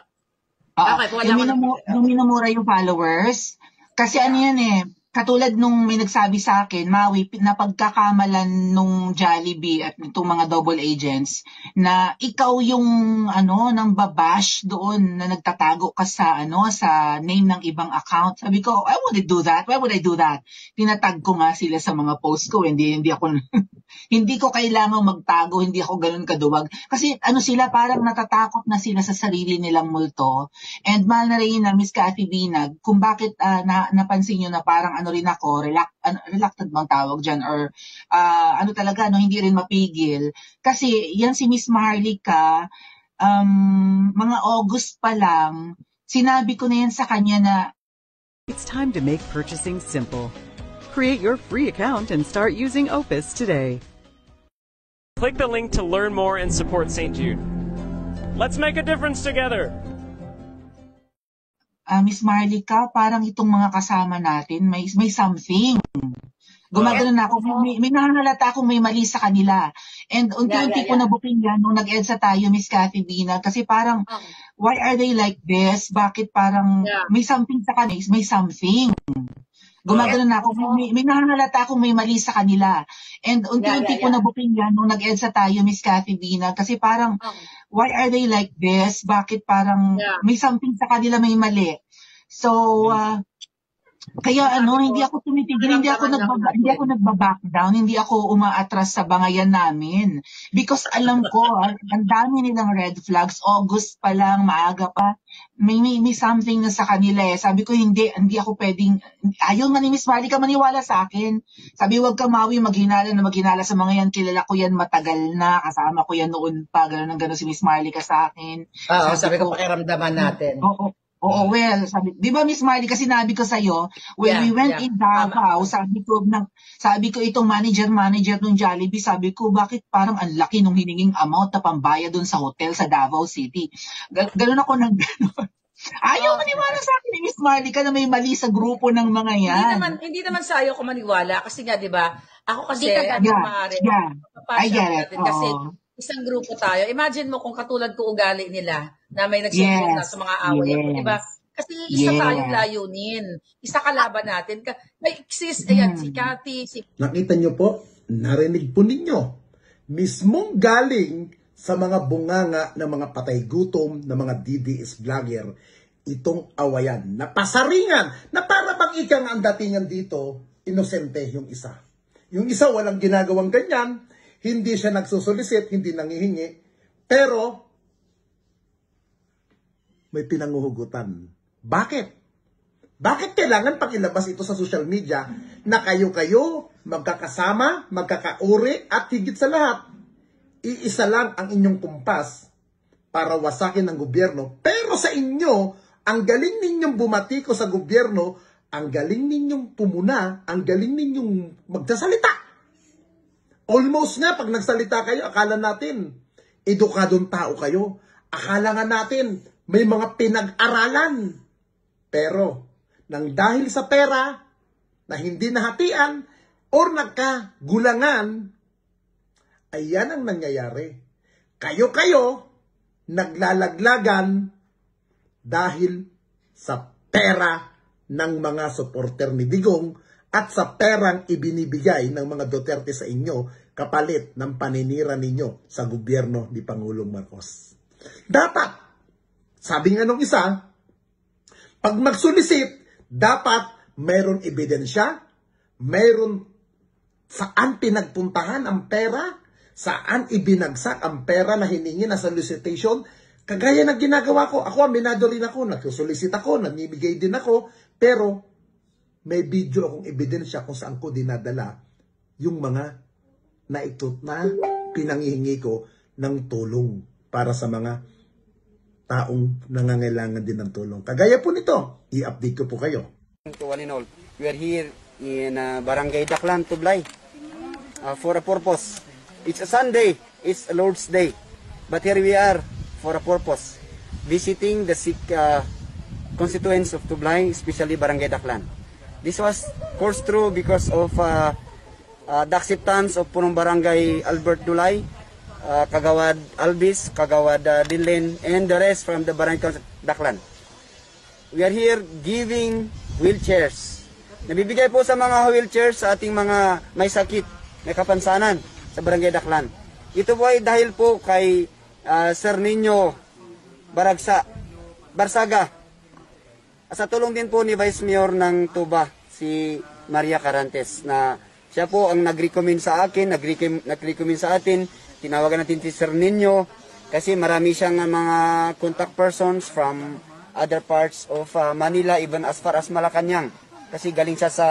Okay, wala ko yung minumura yung followers. Kasi ano yan katulad nung may nagsabi sa akin, Maui, na pagkakamalan nung Jollibee at itong mga double agents, na ikaw yung nang babash doon na nagtatago ka sa sa name ng ibang account. Sabi ko, I wouldn't do that. Why would I do that? Tinatag ko nga sila sa mga post ko. Hindi ako hindi ko kailangang magtago, hindi ako ganun kaduwag. Kasi sila parang natatakot na sila sa sarili nilang multo. And Mahal na Reyna, Miss Kathy Binag, kung bakit napansin nyo na parang rin ako, reluctant bang tawag dyan, or talaga, hindi rin mapigil. Kasi yan si Miss Marlica, mga August pa lang, sinabi ko na yan sa kanya na It's time to make purchasing simple. Create your free account and start using Opus today. Click the link to learn more and support St. Jude. Let's make a difference together. Miss Marlica, parang itong mga kasama natin, may something. Gumagano na ako, may nangangalata akong may mali sa kanila. And unti-unti ko nabuking yan nung nag-EDSA tayo, Miss Kathy Binag, kasi parang, why are they like this? Bakit parang may something sa kanila? May something. Gumagano na ako, may nangangalata akong may mali sa kanila. And unti-unti ko nabuking yan nung nag-EDSA tayo, Miss Kathy Binag, kasi parang, why are they like this? Bakit parang may something sa kanila may mali? So, kaya hindi ako tumitigil, hindi ako nagba-back down, hindi ako umaatras sa bangayan namin. Because alam ko, ang dami nilang red flags, August pa lang, maaga pa, may something na sa kanila Sabi ko, hindi ako pwedeng, ayaw nga ni Miss Marlica maniwala sa akin. Sabi, wag ka Maui, maghinala sa mga yan, kilala ko yan matagal na, kasama ko yan noon pa, gano'n si Miss Marlica sa akin. Sabi ko, pakiramdaman natin. Oo, well, di ba Miss Marlica, sinabi ko sa'yo, when we went in Davao, sabi ko itong manager ng Jollibee, sabi ko, bakit parang ang laki nung hininging amount na pambayad dun sa hotel sa Davao City. Ganun ako ng gano'n. Ayaw maniwala sa akin ni Miss Marlica na may mali sa grupo ng mga yan. Hindi naman sa ayaw ko maniwala kasi nga, di ba, ako kasi, I get it. Kasi isang grupo tayo. Imagine mo kung katulad ko ugali nila na may nagsusunod na sa mga away. Diba? Kasi isa tayong layunin. Isa kalaban natin. May exist, si Cathy, Nakita nyo po, narinig po ninyo, mismong galing sa mga bunganga ng mga patay gutom ng mga DDS vlogger, itong awayan, na pasaringan, na para bang ikang ang datingan dito, inosente yung isa. Yung isa walang ginagawang ganyan, hindi siya nagsusulisit, hindi nangihingi, pero may pinanguhugutan. Bakit? Bakit kailangan pakilabas ito sa social media na kayo-kayo magkakasama, magkakauri, at higit sa lahat, iisa lang ang inyong kumpas para wasakin ng gobyerno. Pero sa inyo, ang galing ninyong bumatiko sa gobyerno, ang galing ninyong pumuna, ang galing ninyong magsasalita. Almost nga, pag nagsalita kayo, akala natin, edukadong tao kayo. Akala nga natin, may mga pinag-aralan. Pero, nang dahil sa pera na hindi nahatian or nagkagulangan, ayan ang nangyayari. Kayo-kayo, naglalaglagan dahil sa pera ng mga supporter ni Digong at sa perang ibinibigay ng mga Duterte sa inyo kapalit ng paninira ninyo sa gobyerno ni Pangulong Marcos. Dapat, sabi nga nung isa, pag magsulisit, dapat mayroon ebidensya, mayroon saan pinagpuntahan ang pera, saan ibinagsak ang pera na hiningi na solicitation. Kagaya ng ginagawa ko, ako aminado rin ako, nagsusolicit ako, namimigay din ako, pero may video akong ebidensya kung saan ko dinadala yung mga na pinanghihingi ko ng tulong para sa mga taong nangangailangan din ng tulong. Kagaya po nito, i-update ko po kayo. To one and all, we are here in Barangay Daklan, Tublay, for a purpose. It's a Sunday, it's a Lord's Day, but here we are for a purpose, visiting the sick constituents of Tublay, especially Barangay Daklan. This was course through because of the acceptance of Punong Barangay Albert Dulay, Kagawad Albis, Kagawad Dinlen, and the rest from the Barangay Daklan. We are here giving wheelchairs. Nabibigay po sa mga wheelchairs sa ating mga may sakit, may kapansanan sa Barangay Daklan. Ito po ay dahil po kay Sir Nino Barsaga. Sa tulong din po ni Vice Mayor ng Tuba, si Maria Carantes, na siya po ang nag-recommend sa akin, nag-recommend sa atin. Tinawagan natin si Sir Nino kasi marami siyang mga contact persons from other parts of Manila, even as far as Malacanang. Kasi galing siya sa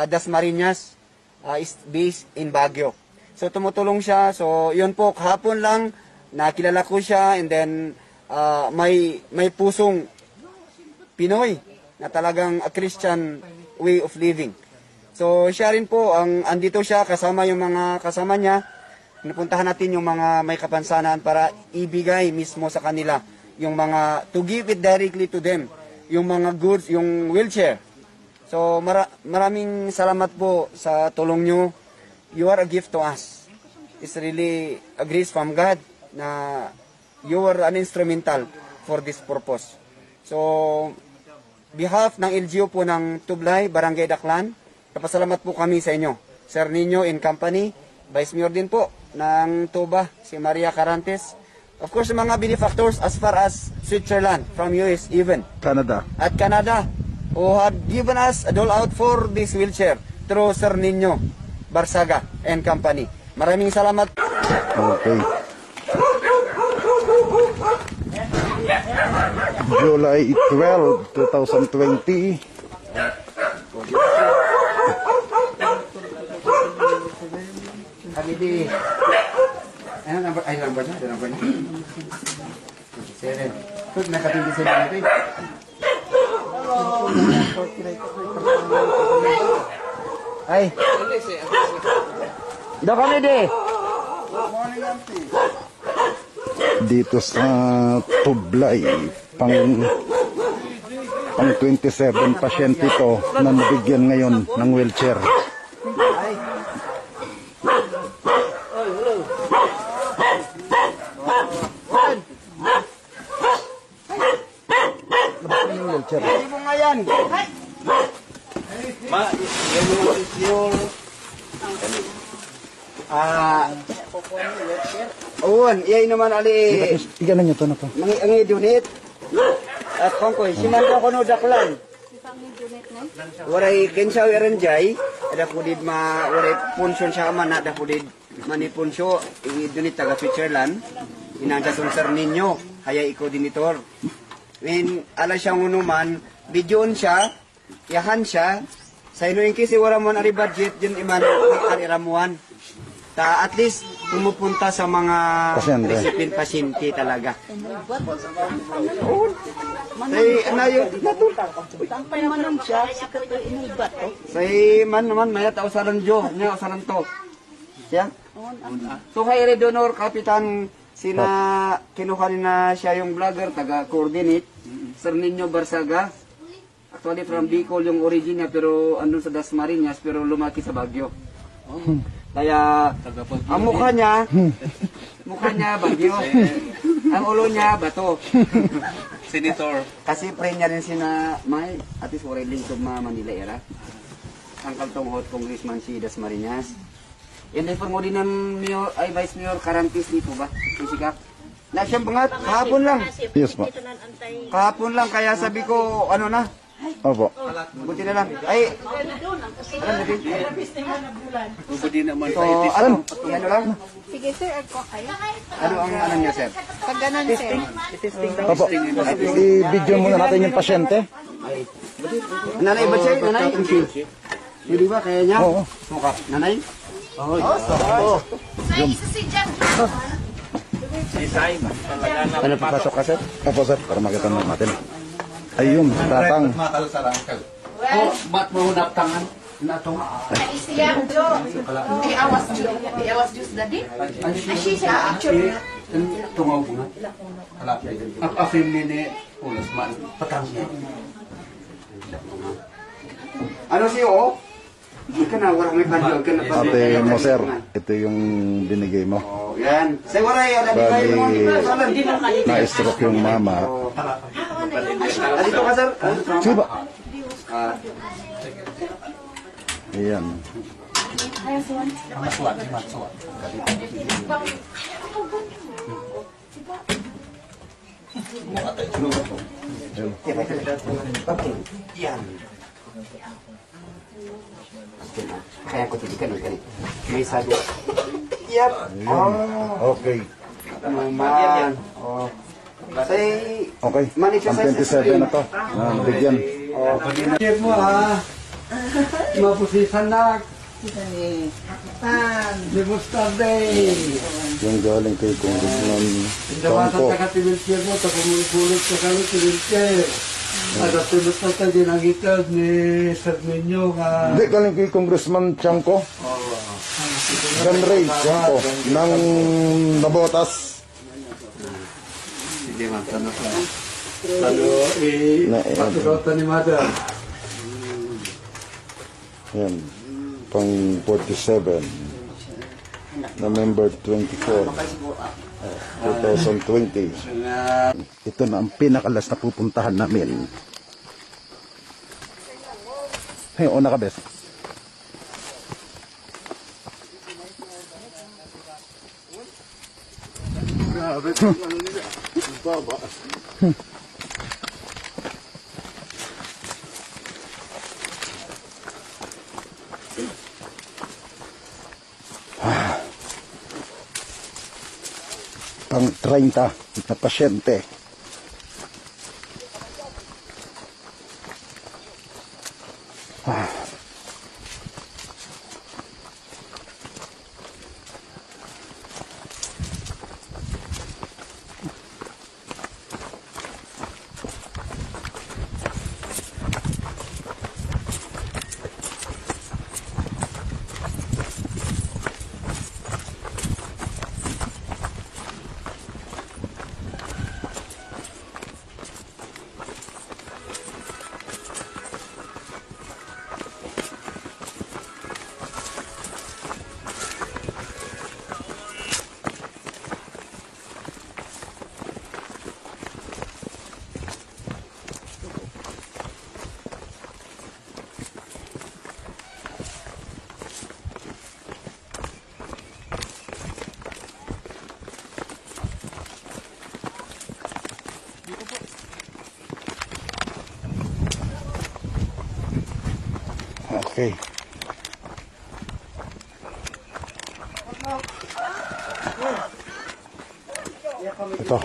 Dasmariñas, is based in Baguio. So tumutulong siya. So yun po, kahapon lang nakilala ko siya, and then may pusong Pinoy na talagang a Christian way of living. So siya rin po, andito siya kasama yung mga kasama niya. Napuntahan natin yung mga may kapansanan para ibigay mismo sa kanila yung mga, to give it directly to them, yung mga goods, yung wheelchair. So maraming salamat po sa tulong nyo. You are a gift to us. It's really a grace from God na you were an instrumental for this purpose. So behalf ng LGU po ng Tublay, Barangay Daklan, napasalamat po kami sa inyo. Sir Nino and company, Vice Mayor din po ng Tuba, si Maria Carantes. Of course, mga benefactors as far as Switzerland, from US even. Canada. At Canada, who had given us a dole out for this wheelchair through Sir Nino Barsaga and company. Maraming salamat. Okay. July 12, 2020. Kami di... Ano number? Ay, number na. Number na. 7. Ito, nakating 7 natin. Ay. Doon kami di. Dito sa Tublay, pang 27 pasyente ito na nabigyan ngayon ng wheelchair. Hindi mo nga yan. Uwan, iyay naman ali. Iganan nyo ito na po. Ang i-donate. At kongkoy, simanto ko no daklan. Waray kensa wiranjay, ada pudid waray punsyon siya man, ada pudid manipunsyo, i-donate taga Switzerland. Inansa Sir Nino, haya iko dinitor. When ala siyang unuman, bidyoon siya, yahan siya, sa ino yung kisi wala man ari budget, dyan iman ari ramuan. Ta at least pumupunta sa mga recipient pasyente talaga. Say anayo natulta. Tampay man siya sa kato inibat to. Say man naman mayat usaran jo, nya usaran to. Siya. So hay donor Kapitan kinuha rin na siya yung vlogger, taga-coordinate. Sir Nino Barsaga. Actually from Bicol yung origin niya, pero andun sa Dasmariñas, pero lumaki sa Baguio. Kaya, ang mukha niya Baguio. Ang ulo niya, bato. Senator. Kasi friend niya rin sina May, at is already to Manila era. Ang kaltunghot Congressman si Dasmariñas. Yan ay mo din ng Vice Mayor Carantes dito ba? Sisikap. Na siyang pangat, kahapon lang. Yes, po. Kahapon lang, kaya sabi ko, ano na? Opo. Buti na lang. Ay, alam natin. Buti naman So, alam, ano lang? Sige sir, ako kayo. Ano ang ano niya, sir? Pag ganun sir. Opo. I-video muna natin yung pasyente. Nanay ba siya? Nanay? Hindi ba? Kaya niya? Oo. Mukha. Nanay? Oo. Isa si Jack. Ano papasok ka, sir? Opo, sir. Para makita natin. Ayun, tatang. Oh, ba't mo naptangan? Natong. Isiyang Jo. Iawas Diyos dadi. Asya siya actually. Tungaw ko nga. Afim ni Ulas man. Patang siya. Ano siya, oh? Hindi ka na, walang may pandiwag ka na pa. Ate mo, sir. Ito yung binigay mo. Oh, yan. Say, waray, Bali, na-stroke yung mama. Dito ka, sir. Sige ba? Ayan. Yan. Kaya ko titikan ng ganito. May sado. Yep. Oh. Okay. Naman. Oh. Say, Okay. Ang 27 na to. Bigyan. oh, pag-inakit mo ha. Mapusisan na. Di Day. Yung galing kay Congressman Dawatan Chanco. sa katibilkir mo, tapumulpulot sa kami tibilkir. At tulot na tayo ginagitad ni Sir Ninyo nga. Hindi, galing kay Congressman Chanco. John Ray Chanco. Ng Nabotas. Hindi man, tanong ka. Patulota ni Mother. Yan. Pang 47. November 24. 2020. Ito na ang pinakalas na pupuntahan namin. Hey, una ka, bes. Pang 30 na pasyente. Okay. Ito.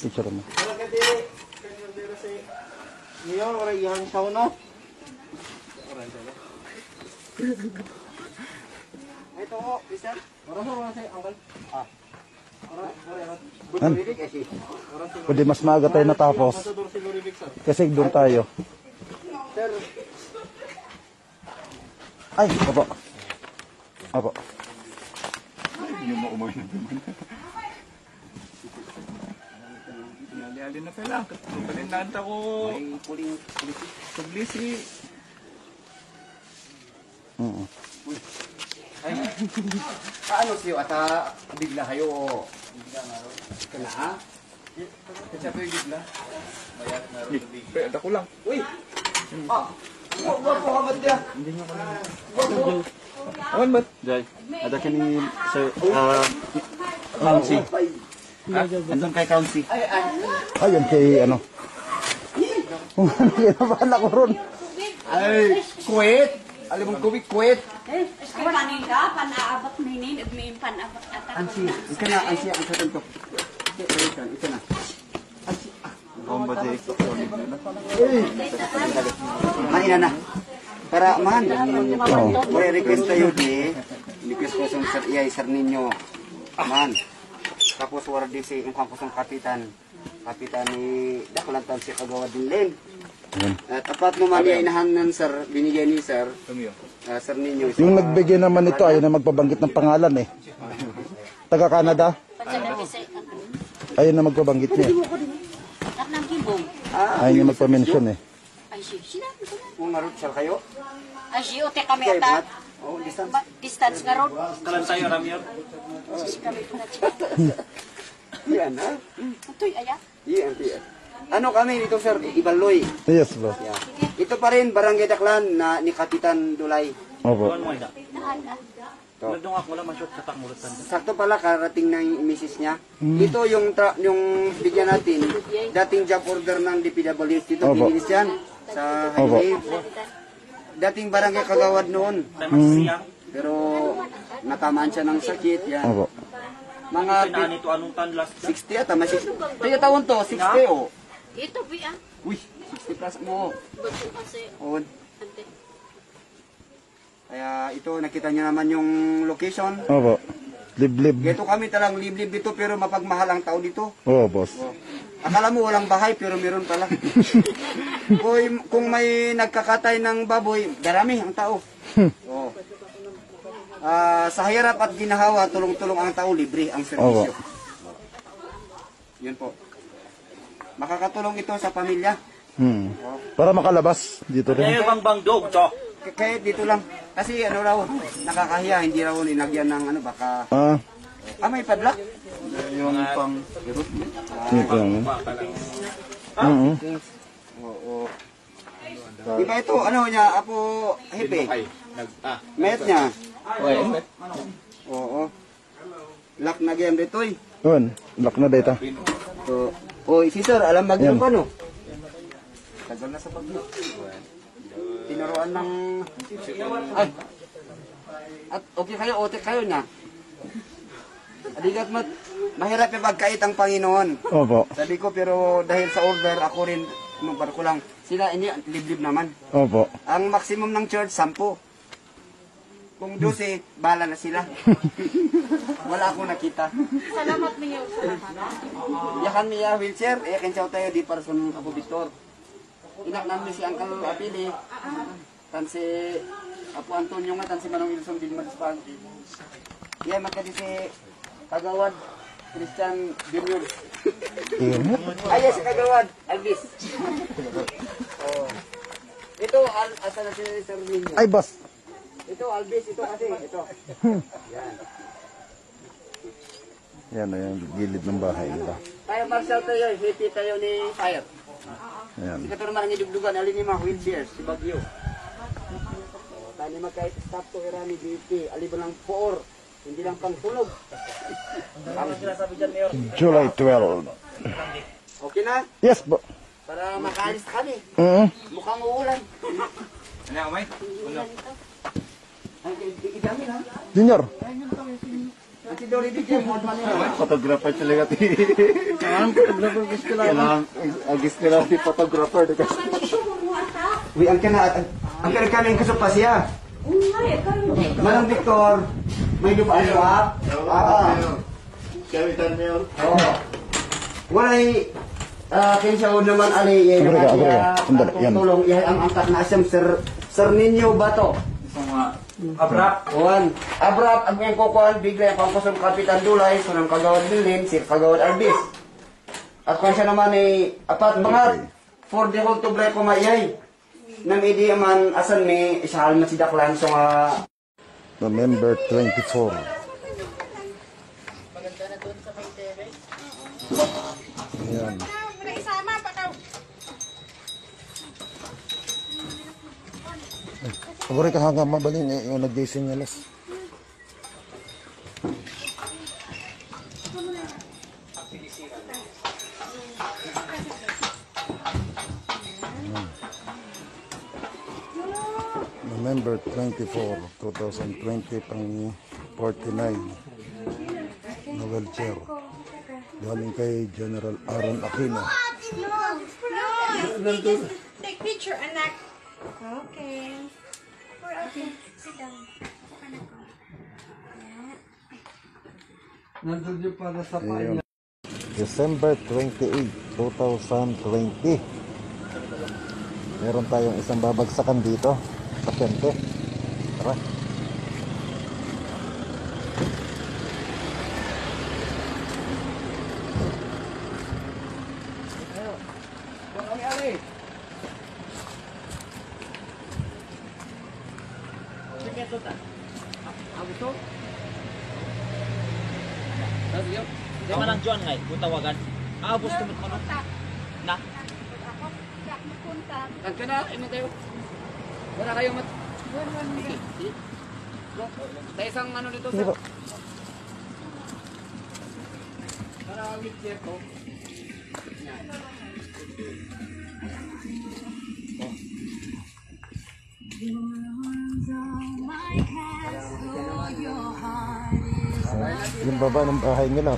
Picture mo. Ngayon, wala yung sauna. Ito ho, Mister. Marami mo sa uncle. Pwede mas maaga tayo natapos. Kasi doon tayo. Ay, opo. Opo. Yung maumay na naman. Alin na pala. Palinanta ko. Puglisi. Ay, ano siyo? Ata bigla kayo o? Kaya ha? Kasi ako yung bigla. Pwede ko lang. Uy! Huwag po kamad niya. Hindi nyo ko lang. Awan ba't? Jai, ada ka ni Sir, County. Andun kay County. Ayun kay ano. Kinabahan ako ron. Ay, kuwit. Alam mong kuwit. Panin ka, panaabot minin, may panaabot atak. Ansi, ika na, ansi, ang sa tanto. Ika na. Bomba de electronic na na. Manina na. Para man. May request tayo di. Request ko sa Sir Iyay, Sir Ninyo. Man. Tapos wala di si yung kampusong kapitan. Kapitan ni Dakulantan si Kagawa din Len. Tapat naman niya inahanan Sir, binigay ni Sir. Sir Ninyo. Yung nagbigay naman ito ayaw na magpabanggit ng pangalan eh. Taga Canada. Ayaw na magpabanggit niya. Ayaw niya magpa-mention eh. Kung marot siya kayo? Ay, siyo, te kami atat. Oh, Distance nga ron. Kalan tayo, Ramir. Yan ha? Ito'y aya. Yan. Ano kami dito Sir? Ibaloy. Yes, boss. Yeah. Ito pa rin, Barangay Daklan na ni Kapitan Dulay. Opo. Sakto pala, karating na yung misis niya. Ito yung bigyan natin, dating job order ng DPWH. Dito, binilis yan sa highway. Dating barangay Kagawad noon. Pero natamaan siya ng sakit. Yan. Opo. Mga 60 ata, mas 60. Kaya taon to, 60 o. Ito, Bia. Uy, 60 plus mo. On. Kaya ito, nakita niyo naman yung location. Opo. Liblib. Ito kami talang liblib dito pero mapagmahal ang tao dito. Oo, boss. Akala mo walang bahay pero meron pala. Kung may nagkakatay ng baboy, darami ang tao. Oh. Sa hirap at ginahawa, tulong-tulong ang tao, libre ang serbisyo. Yun po. Makakatulong ito sa pamilya. Para makalabas dito rin. Kaya dito lang. Kasi ano raw, nakakahiya, hindi raw linagyan ng ano, baka... may padlock? Yung pang... Ito lang. Oo. Iba ito, ano niya, Apo Hepe. Met niya. Oo. Lock na game dito eh. Yun, lock na data. Si Sir, alam bagyo pa no? Tagal na sa bagyo. Tinuruan ng... Ay! At okay kayo, otek kayo niya. Aligat mahirap yung pagkait ang Panginoon. Opo. Sabi ko, pero dahil sa order, ako rin, numbar ko lang. Sila, ini, liblib naman. Opo. Ang maximum ng church, 10. Kung 12, bala na sila. Wala akong nakita. Salamat niyo. Yakan niya wheelchair, yakin siya tayo di para sa Apo Victor. Inak namin si Uncle Apili, tan si Apo Antonio nga, tan si Manong Wilson Bilman Span. Iya, magkadi si Kagawad, Christian Junior. Ay, si Kagawad, Alvis. Ito, asa na si Sir Minyo. Ay, boss. Ito, Alvis, ito kasi, ito. Yan. Yan na yung gilid ng bahay nila. Tayo, Marcel tayo, happy tayo ni Fire. Ayan. Ito naman ang idugdugan, alin yung mga wheelchairs, si Bagyo. Tani magkait stop to irani BP, alibang lang 4, hindi lang pang tulog. July 12. Okay na? Yes, bo. Para makaalis kami. Mukhang uulan. Ano ako, May? Idami na. Junior. Nanti Dory DJ, mod man yun. Photographer talaga ti. Photographer gusto lang. Agis nila si photographer. Uy, ang kami kasupa siya. Manang Victor, may lupa. Kapitan Mayor. Oo. Walay, kinsa naman ali, tulong, ang angkat na siyang Sir Ninyo Bato. Abrap. Abrap, ang iyang kukuhan, bigla ang pangkusong Kapitan Dulay, sunang Kagawad Bilin, si Kagawad Arbis. At kung siya naman ay apat bangat, for the whole to break kumayay. Nang idi man asan may isahal na si Daklan so nga November 24. Ayan. Pagore ka hanggang mabalin yung nag-desinyalas. November 24, 2020 pang 49 na wheelchair. Galing kay General Aaron Aquino. No, just take picture, anak. Okay. Okay, sit down. Nandun yung para sa Ayun. December 28, 2020. Meron tayong isang babagsakan dito. Pasyente. Tara. Di man lang John ngay, kutawagan. Gusto mo ko no? Na. Ka na, imo tayo. Wala kayo mat. Tayo isang ano dito sa. Para wheelchair to. Yung baba ng bahay nila.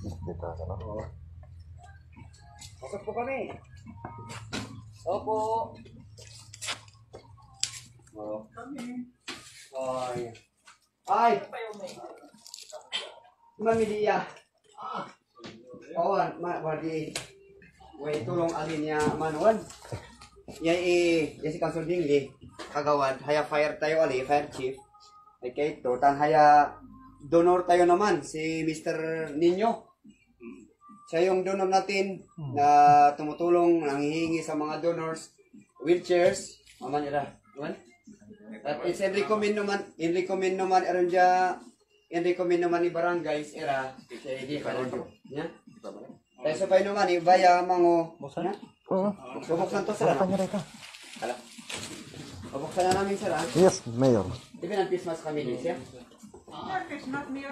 Dito ka na. Pasok po kami. Opo. Ay. Mamidiya. Awan, madi. Way tulong alin niya manuan. Yay si Council Dingli, kagawad, haya fire tayo ali, fire chief. Ay kay to tan haya donor tayo naman si Mr. Ninyo. Siya yung donor natin na tumutulong, nanghihingi sa mga donors, wheelchairs, aman ira. At it's in recommend naman aron dia, in recommend naman ni barangays ira, siya di pa rin. Ya. Tayo sa pay naman ibaya mango. Oo. Bubuksan to sir. Hala. Bubuksan na namin sir. Yes, Mayor. Di ba ng Christmas kami din siya? Christmas Mayor.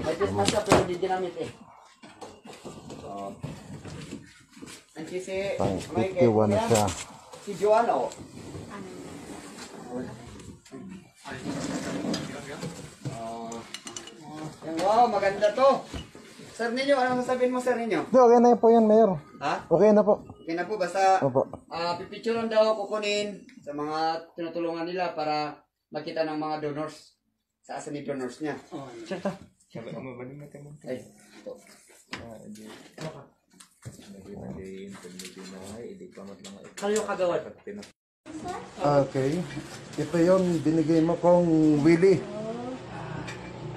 May Christmas siya pero di ginamit eh. Anci si May iwan siya. Si Joanna o. Wow, maganda to. Sir Ninyo, anong sasabihin mo Sir Ninyo? Okay na po yan, Mayor. Ha? Okay na po. Okay na po, basta Opo. pipicturean daw kukunin sa mga tinutulungan nila para makita ng mga donors. Sa asa ni donors niya. Check ta. Ay, ito. Kayo kagawad. Okay. Ito yung binigay mo kong Willie.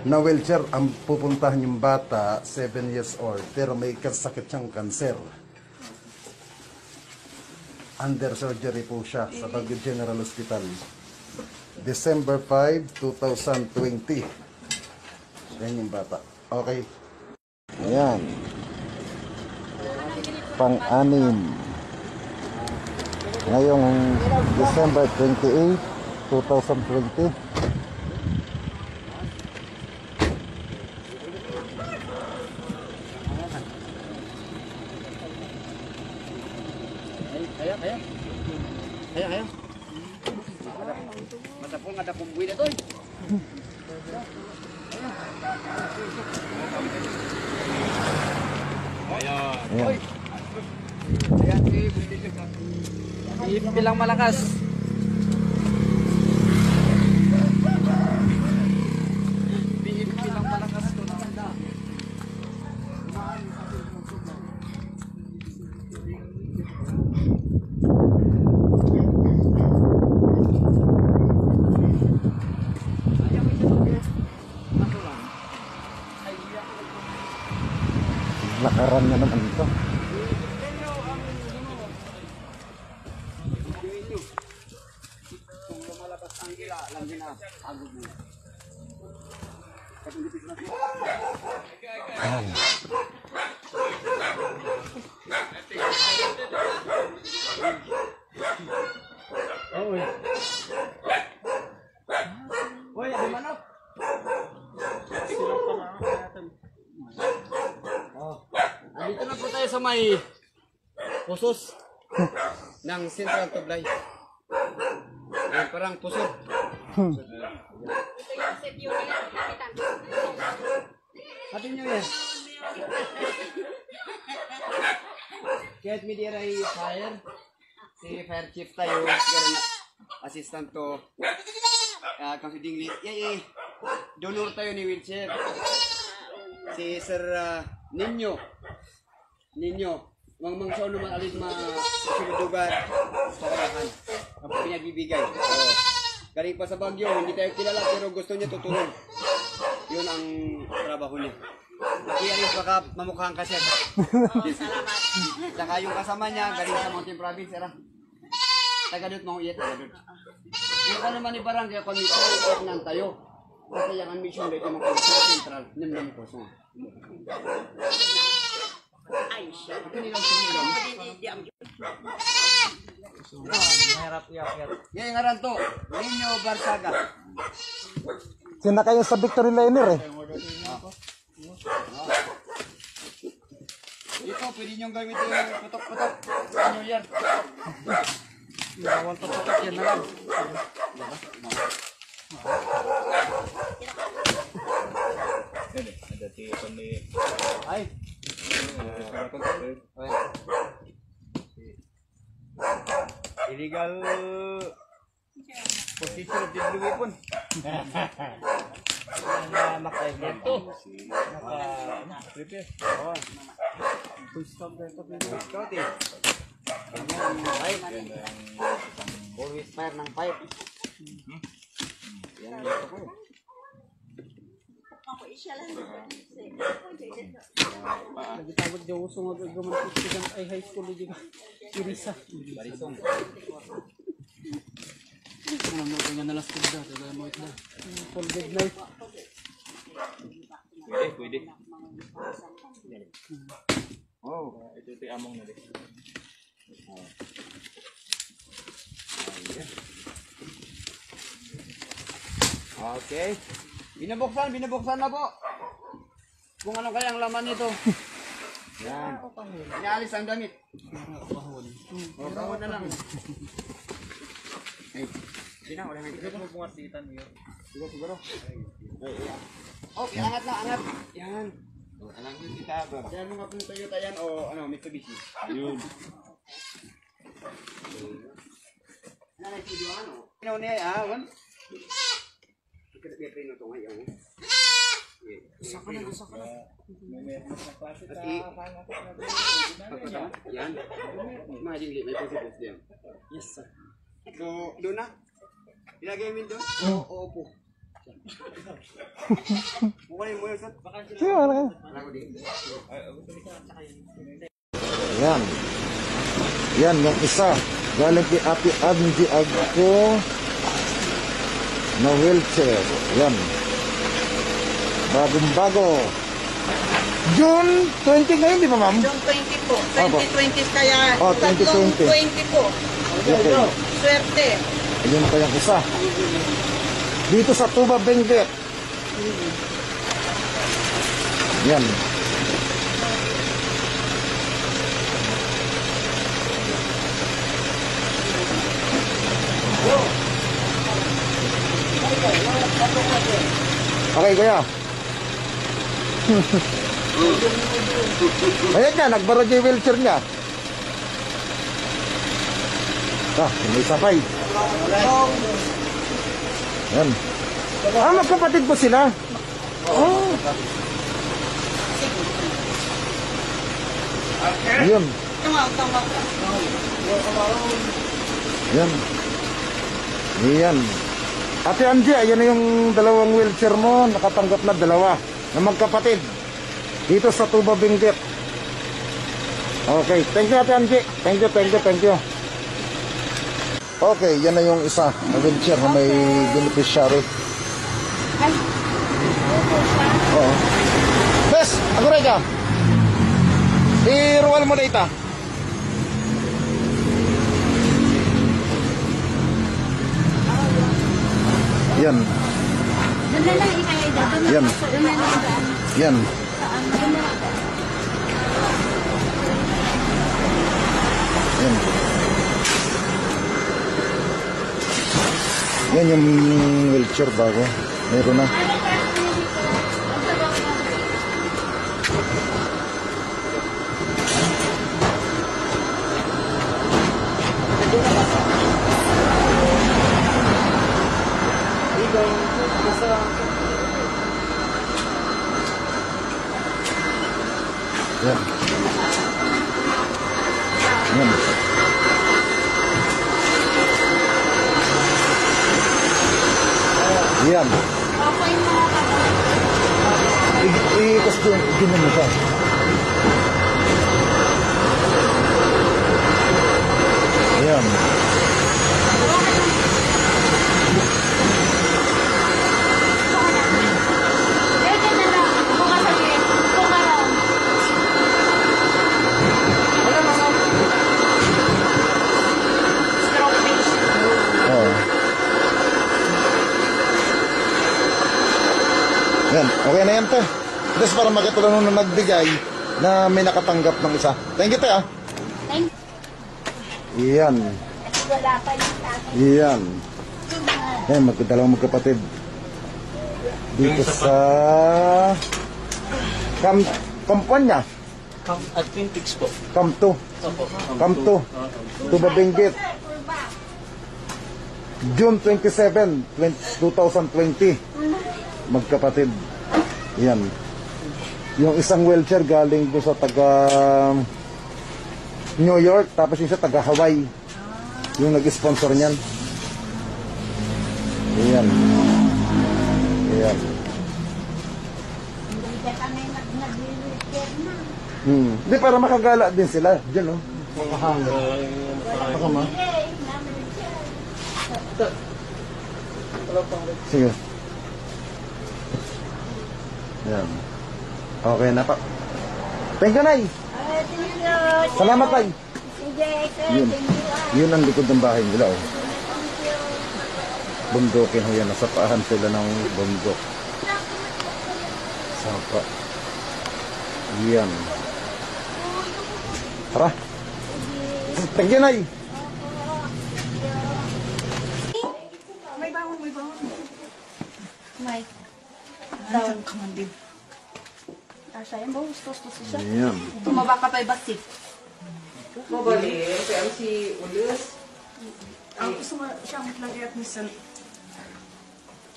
Na wheelchair ang pupuntahan yung bata, 7 years old, pero may kasakit siyang kanser. Under surgery po siya sa Baguio General Hospital. December 5, 2020. Yan yung bata. Okay. Ayan. Pang-anim. Ngayong December 28, 2020. Kaya. Matapong ada pong buwi na to. Ayan. Bilang malakas. Katawan niya naman ito. Kung lumalabas ang gila, alam niyo na, agod mo. Ayan. Uy, di manok. Andito na po tayo sa may pusos ng Central Tublay. Ayan, parang pusod. Happy New Year. Kahit may diray fire, si fire chief tayo, assistant to considering donor tayo ni wheelchair. Si Sir Ninyo, mang siya naman alis masinudugan sa karahan. Ang pinagbibigay. Galing pa sa Baguio, hindi tayo kilala pero gusto niya tutulong. Yun ang trabaho niya. Alis baka mamukhaan ka siya. Salamat. Saka yung kasama niya, galing sa Mountain Province, taga-dut mga uyet, taga-dut. Yung ano naman ni Barangay Committee, nang tayo. Kasi yung mission dito mga Committee Central, nimdam ko siya. Ay, siya. Ito nilang sinilang. Mahirap iyak-iyak. Yan nga rin to, Ninyo Barsaga. Sina kayo sa Victory Liner eh. Ito, pwede niyong gamitin yung putok-putok sa New Year. Bawal putok yan na lang. Ay. Illegal position of deadly weapon. Ito. Prepare. Oo. Full stop na ito. Scotty. Always fire ng pipe. Yan ito ko. Nagitawag daw uso nga gumantik ay high school di ba? Irisa. Barisong. Ano mo kanya nalas tigda, taga mo ito. Folded knife. Pwede. Oh, ito ti among na rin. Okay. Binubuksan na po. Kung ano kayang laman nito. Yan. Inaalis ang damit. Kahon. O, kahon na lang. Ay, sina, wala nang Siguro mo bungatitan mo yun. Siguro. Okay, angat na, angat. Yan. Alam ko si Taba. Yan mga pong Toyota yan o ano, Mitsubishi. Yun. Ano na studio ano? Ano niya, wan? May preno to ngayon. Saka na. May sa klase ta Yan. Mga dingli, may positives diyan. Yes sir. So, doon na? Ilagay mo doon? Oo po. Mukha mo yun, sir? Sige, wala ka. Yan. Yan, yung isa. Galing kay Ate Angie Agco na wheelchair. Yan. Bagong-bago. June 20 ngayon, di ba ma'am? June 20 po. 2020 kaya. Oh, 2020. 20 po. Okay. Swerte. Ayun pa yung isa. Dito sa Tuba Benguet. Yan. Okay, kuya. Ayan nga, nagbara yung wheelchair niya. May sabay. Yan. Magkapatid po sila. Oh. Yun. Yan. Yan. Ate Angie, ayan na yung dalawang wheelchair mo. Nakatanggap na dalawa na magkapatid. Dito sa Tuba Benguet. Okay, thank you Ate Angie. Thank you. Okay, yan na yung isa na wheelchair na may beneficiary. Ay. Oo. Bes, ako rin ka. I-roll mo data. Yan. Yan. Yan. Yan. Yan yung wheelchair bago. Meron na. Yan. Yan. Yan. I-ikas doon. Ginan mo siya. Yan. Yan, okay na yan te. Tapos para makatulong nung nagbigay na may nakatanggap ng isa. Thank you te ah. Thank you. Yan. Wala pa yung tatay. Yan. Yan, magkadalawang magkapatid. Dito sa Kampanya. At Twin Peaks po. Kamto. Kamto. Tuba Benguet. June 27, 2020. Magkapatid. Yan. Yung isang wheelchair galing doon sa taga New York, tapos yung sa taga Hawaii. Yung nag-sponsor niyan. Yan. Yan. Hindi, para makagala din sila. Diyan, no? Makahanga. Makama. Sige. Yan. Okay na pa. Thank you, Nay. Salamat, Nay. Yun. Yun ang likod ng bahay nila, oh. Bundukin ho yan. Nasa paahan sila ng bundok. Sapa. Yan. Tara. Thank you, Nay. May bawang. May. Down ka man din. Sayang ba? Gusto siya. Yan. Tumaba ka pa ibasik. Mabali. Kaya si Ulyas. Ang gusto nga siyang lagi at misan.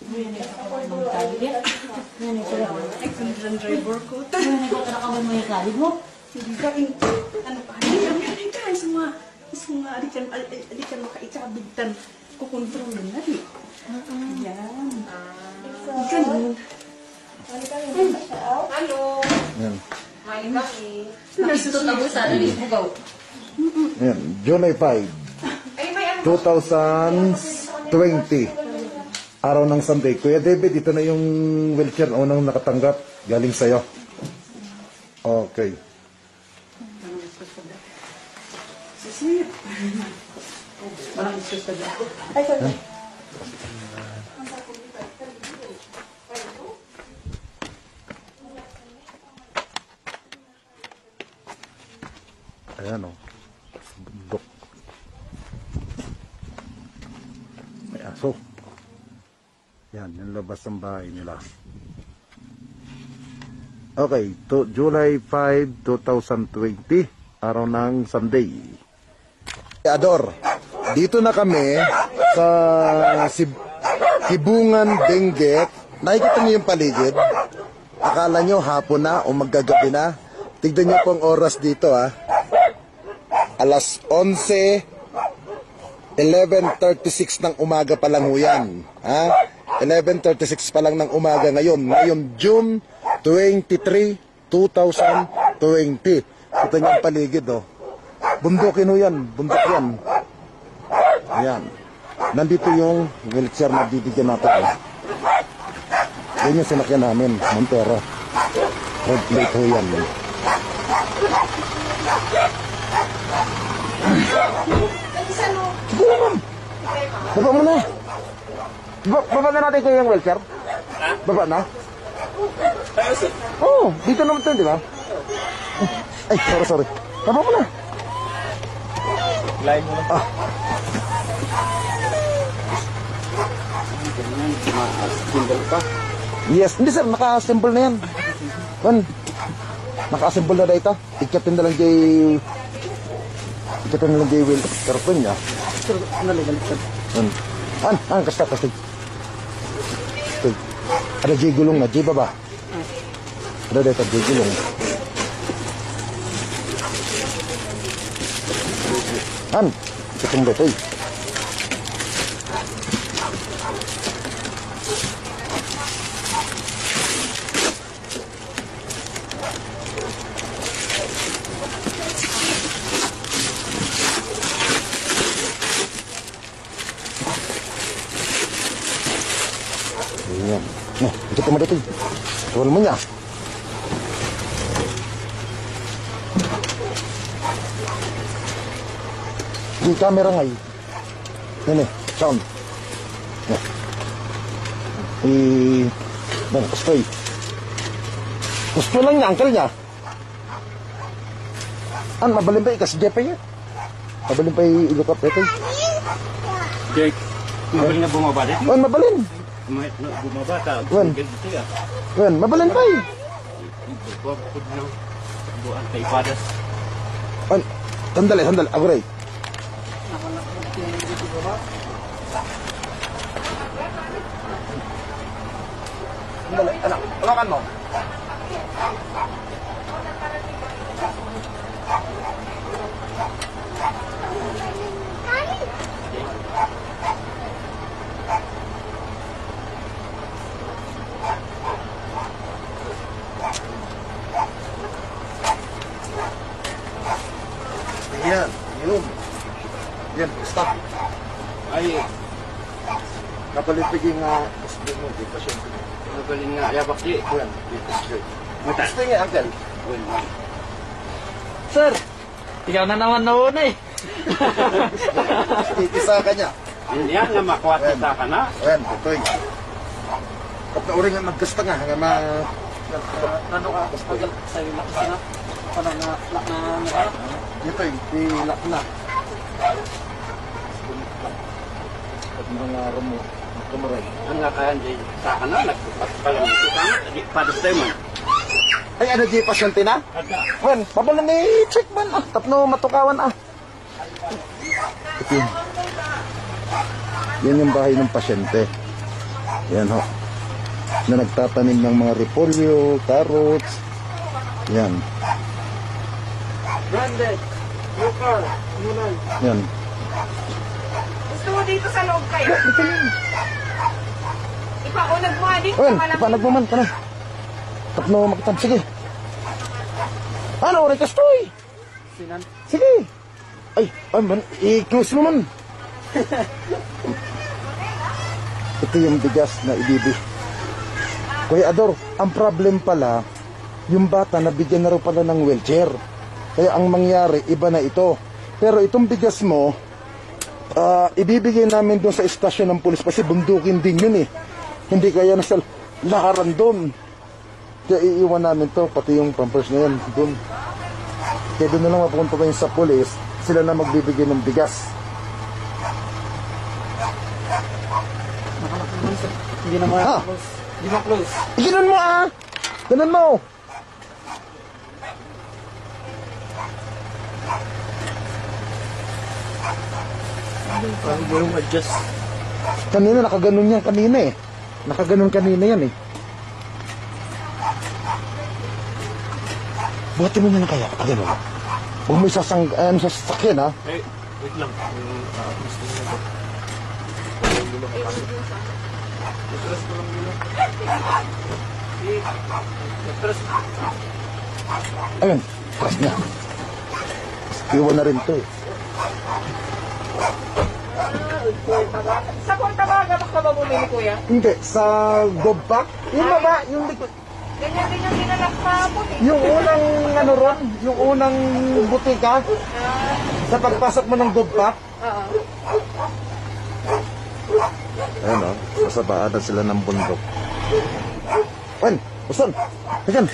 Yan ako ng kalig. Yan sila. Excellent driver ko. Yan ko trabaho mo yung kalig mo. Hindi ka ano pa? Hindi ka semua adikan makaitsabigtan ko kontrol na rin. Yan. Ganun. Halo. Yan. Main kami. Nagsusubo sa bugaw. Yan. July 5, 2020. Araw ng Sunday. Kuya David, ito na yung wheelchair na unang nakatanggap. Galing sa'yo. Okay. Sisip. Parang susunod. Ay, sorry. Ayan, oh. Bundok. May aso. Yan, yung labas ng bahay nila. Okay, July 5, 2020, araw ng Sunday. Ador, dito na kami sa Kibungan, Benguet. Nakikita niyo yung paligid? Akala nyo hapon na o maggagabi na? Tignan nyo pong oras dito, ha. Alas 11:36 ng umaga pa lang ho yan. Ha? 11:36 pa lang ng umaga ngayon. Ngayon, June 23, 2020. Kita niyo ang paligid, oh. Bundukin ho yan. Bundok yan. Ayan. Nandito yung wheelchair na bibigyan natin. Oh. Yan yung sinakyan namin. Montero. Red plate ho yan. Sige naman. Baba mo na. Baba na natin kayo yung wheelchair. Baba na. Oo, dito naman ito, di ba? Ay, sorry. Baba mo na. Lain mo na. Symbol pa? Yes, hindi sir, naka-assemble na yan. Naka-assemble na ito. Ikatin na lang jay wheel. Pero ito niya. Sir, naligalit. Kasta. Ada jay gulong na, jay baba. Ada dito, jay gulong. Itong dito eh. Ayan. Ikit mo dito. Tuwal mo niya. Di camera nga eh. Yan sound. Gusto eh. Gusto lang niya, uncle niya. Mabalin ba ikas Jepe niya? Mabalin pa ilukap ito eh. Jake, mabalin na bumaba din? Mabalin. Bumaba ta. Mabalin pa eh. Buwan kay Padas. Sandali, aguray. Sandali, anak, alakan mo. Yan, minum. Yan, stop. Ay, Kapalipiging hospital mo, di pasyente. nabalin nga, yabak di. Yan, dito straight. Mata. Gusto nga, uncle. Sir, ikaw na naman nauna eh. Isa ka niya. Hindi nga makwatita ka na. Yan, ito eh. Kapag nga magkasta nga, hanggang Ano ka? Sa'yo lakas na. Parang na. Ito eh, ilak na. At mga ramo, kamaray. Ang nga kaya di sa ka na, nagpapalang ito ka na. Di Padas tayo man. Ay, ano di pasyente na? Wen, babalan ni check man. Tapno matukawan Ito yun. Yan yung bahay ng pasyente. Yan ho. Na nagtatanim ng mga repolyo, carrots. Yan. Branded. Local. Munal. Yan. Gusto mo dito sa loob kayo? Ipaunag mo dito. Wen, ipanag mo man. Kana. Tapno makitam. Sige. Ano, oras to eh. Sinan. Sige. Ay, i-close mo man. Ito yung bigas na ibibig. Kuya Ador, ang problem pala, yung bata nabigyan na raw pala ng wheelchair. Kaya ang mangyari, iba na ito. Pero itong bigas mo, ibibigay namin doon sa estasyon ng pulis kasi bundukin din yun eh. Hindi kaya nasa lakaran doon. Kaya iiwan namin to, pati yung pampers na yan doon. Kaya doon na lang mapupunta tayo sa pulis, sila na magbibigay ng bigas. Hindi na close. Hindi mo close. Ganun mo Ganun mo! Parang mo yung adjust. Kanina, nakaganon yan kanina eh. Nakaganon kanina yan eh. Buhatin mo na lang kaya, ganun. Huwag mo sasakyan ha. Eh, wait lang. Ayun, press niya. Iwan na rin to eh. Sa Portabaga, baka ba bumili, kuya? Hindi, sa Gobpak. Yung baba, yung likod. Ganyan din yung dinalak kahapon eh. Yung unang ano ron, yung unang butika, sa pagpasok mo ng Gobpak. Oo. Ayan o, nasa paanan sila ng bundok. Wan, usan, ayan.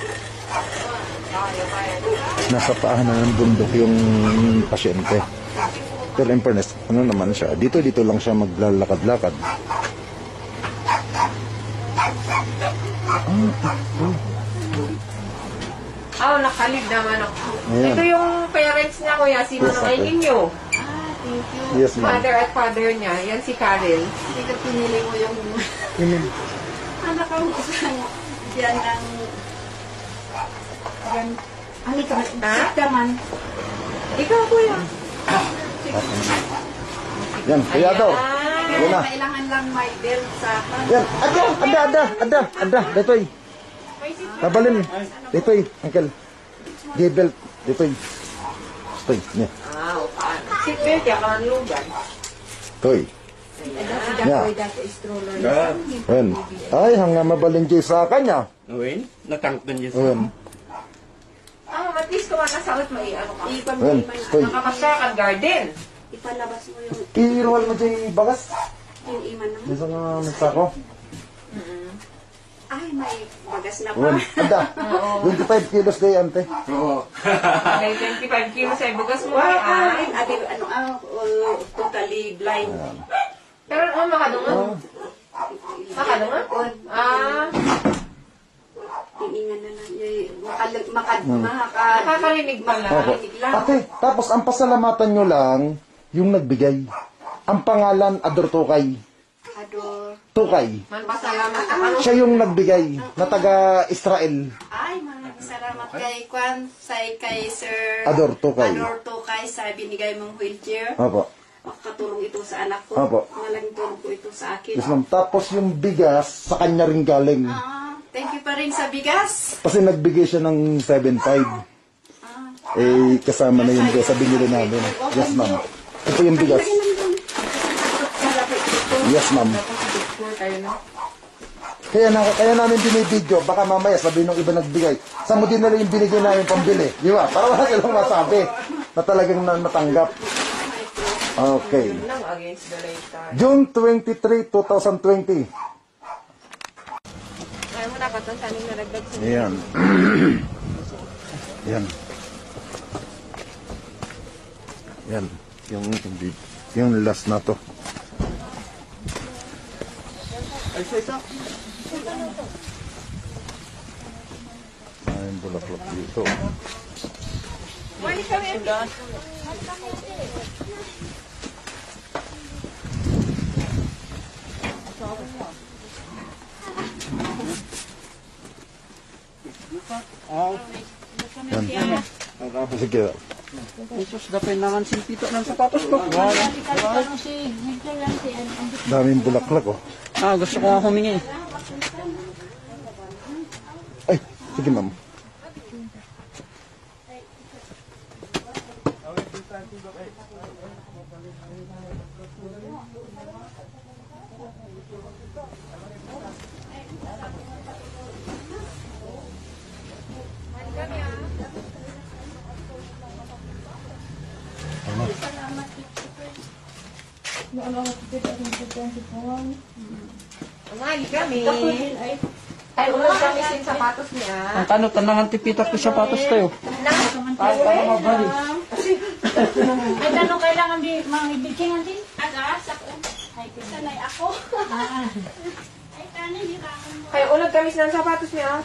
Nasa paanan ng bundok yung pasyente. Pero in fairness, ano naman siya, dito lang siya maglalakad-lakad. Nakalib naman ako. Ayan. Ito yung parents niya, kuya. Sino Yes, naman okay. ninyo? Thank you. Yes, ma'am. Mother at father niya. Yan si Karel. Hindi ka pinili mo yung anak ko dyan ng dyan. Ano ka man? Sit ka man. Ikaw, kuya. Yan, kaya daw. Yan na. Kailangan lang may belt sa Yan, ada, ditoy. Tabalin, ditoy, uncle. G-belt, ditoy. Ditoy, niya. Seatbelt ya, kanan lugan. Toy. Yeah. Yan. Ay, hanga mabalin dyan sa kanya. Uwin, natangkan niya Yan. At least kung nasa out, may ano ka. Yan, toy. Nakapasyakan garden. ipalabas mo yung Iruwal mo dyan bagas. yung iman naman. Bisa nga magsako. Ay, may bagas na Yan, pa. ada. 25 kilos day, ante. Oo. May 25 kilos ay bugas mo. Ay, ati, totally blind. Pero makadungan. Makadungan? Iingan na lang. Makakarinig pala. Opo. Ate, tapos ang pasalamatan nyo lang, yung nagbigay. Ang pangalan, Ador Tukay. Ador. Tukay. Manpasalamat ka. Ano? Siya yung nagbigay, na taga-Israel. Ay, maraming salamat kay Kwan, kay Sir Ador Tukay. Ador Tukay sa binigay mong wheelchair. Opo. Makatulong ito sa anak ko. Opo. Malaking tulong po ito sa akin. Yes, ma'am. Tapos yung bigas, sa kanya rin galing. Thank you pa rin sa bigas. Kasi nagbigay siya ng 7.5. Eh, kasama na yung bigas sa binili namin. Yes, ma'am. Ito yung bigas. Yes, ma'am. Kaya namin binibidyo. Baka mamaya sabihin ng iba nagbigay. Saan mo din nila yung binigay namin pambili? Di ba? Para wala silang masabi na talagang natanggap. Okay. June 23, 2020. Ayaw mo na katantanin na nagdag sa Ayan. Yan. Yan. Yung last na to. Ay, bulaklak dito. Wali kami. Yan. Sige. Jesus, dapat naman si Tito ng sapatos ko. Daming bulaklak, oh. Gusto ko nga humingi. Ay, sige, ma'am. Umali kami. Ay, ulang kami sin sapatos niya. Ang tanong, tanangan tipitak ko sapatos kayo. Ay, para mabali. Ay, tanong kailangan di mga din? Agas ako. Ay, sanay ako. Ay, kanin, di ba ako? Kaya ulang kami sin sapatos niya.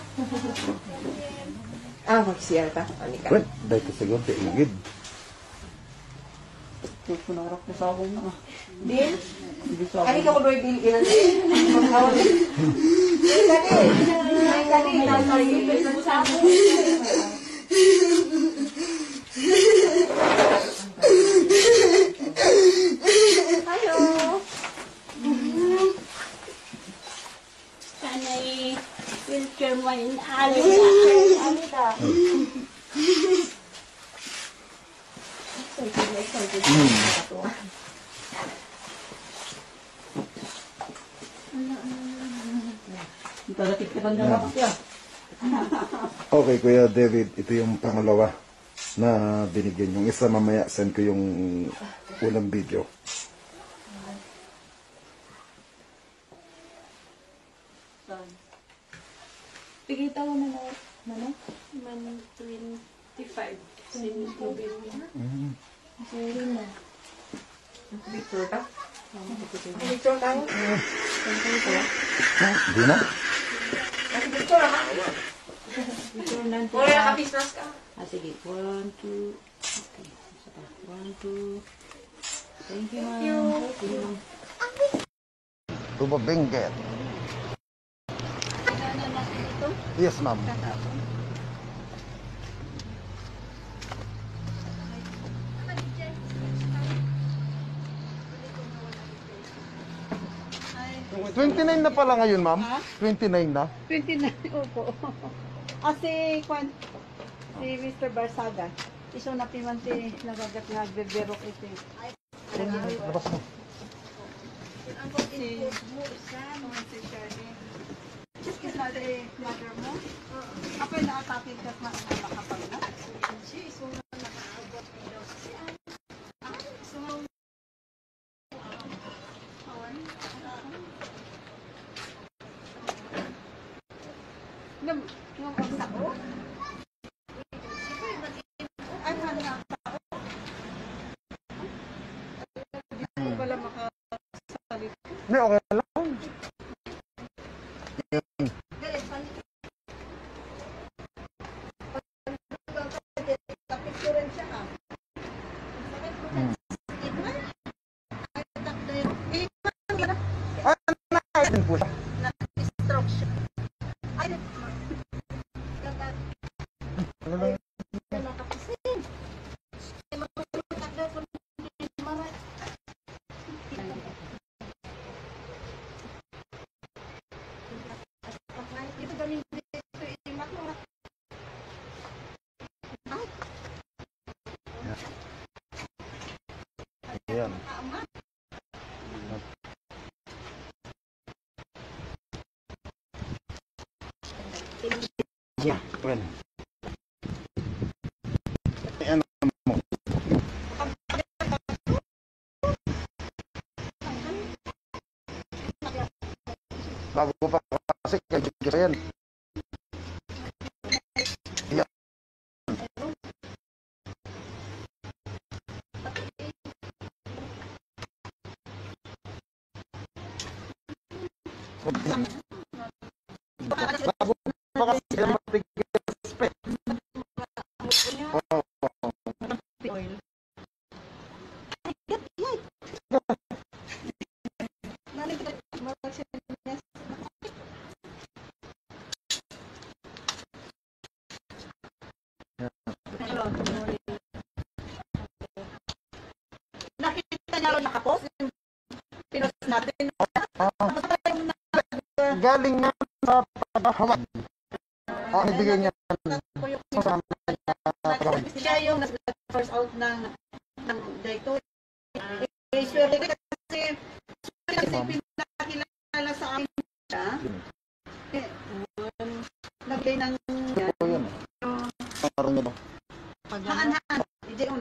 Magsiyar ta. Anika. Wait, dahil ko siguro, tiigid. Punarak na sa akong na. Din? Hindi sa Anika ko doy din ilan. Magkawal. Hello. Sanay wheelchair mo yung alita. Yan. Okay, Kuya David, ito yung pangalawa na binigyan. Yung isa mamaya, send ko yung unang video. Tigita mo na ano? Man 25. Sinitubig niya. Sorry na. Picture ka? Picture ka? Hindi na? Picture ka? Picture na. Wala ka business ka? Sige. 1, 2. Okay. 1, 2. Thank you, ma'am. Thank you. Tuba Benguet. Yes, ma'am. Ay. 29 na pala ngayon, ma'am? 29 na? 29, opo. Si Mr. Barsaga. Iso na piman si nagagat nga agbeberok ito. Labas mo. Si Shirley. Is na the mother mo? Ako yung nakatakin ka na nakapag na? So na nakaabot nila. So Nung pagsa ko? Ay, hana ako. Hindi ko pala makasalita. Hindi, okay lang. Ayan. Yeah, well. Ayan mo. Bago pa kasi kaya yan. Yeah. Bago pa kasi yan matigil respect. Nakita niya rin nakapost yung pinost natin. Galing nga sa paghahawag. Ibigay niya sa siya yung nag-first out ng director. Swerte kasi pinakilala sa akin siya. Naglay ng yan. Parang nyo ba? Haan-haan. Hindi yung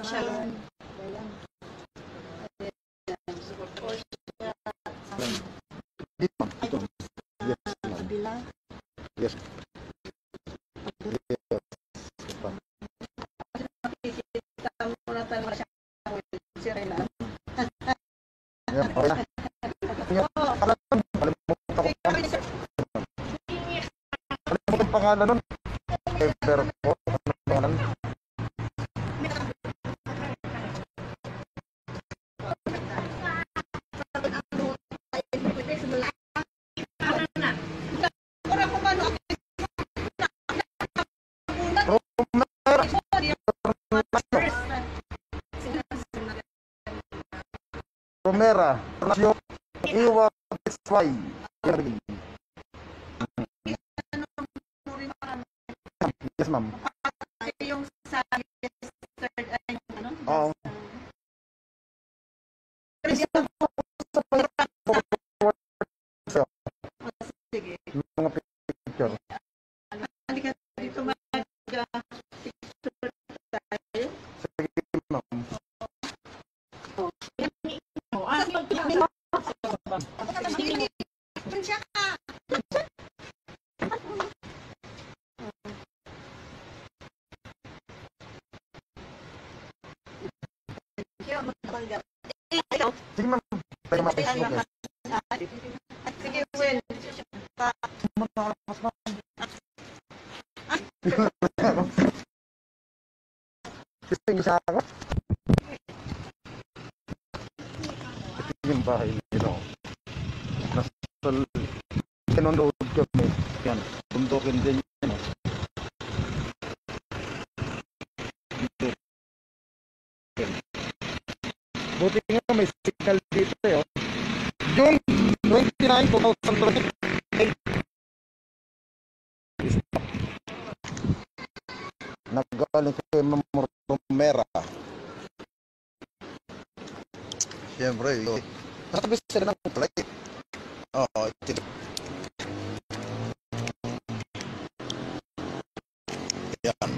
siya. Dito. Yes. Yes. Kita mo na talaga siya. Sirena. Yeah, okay na. Kalimutan pangalan nun. Pero po, ano pangalan? Romera, Rasyo, Iwa, Sway. Yes, ma'am. Yung sa third ay ano? Oo. Sige. Mga picture. Halika dito mag-picture tayo. Sige, ma'am. Sige, ma'am. Tayo ma-Facebook eh. Sige, Will. Gusto sa ako? Ito yung bahay nila. Nasa kinundood kami. Yan. Tundukin din yan. Buti nga may signal dito eh. Oh. June 29, 2028. Nagaling kay Ma'am Romera. Siyempre, nakasabi sila ng play. Oo, ito. Yan.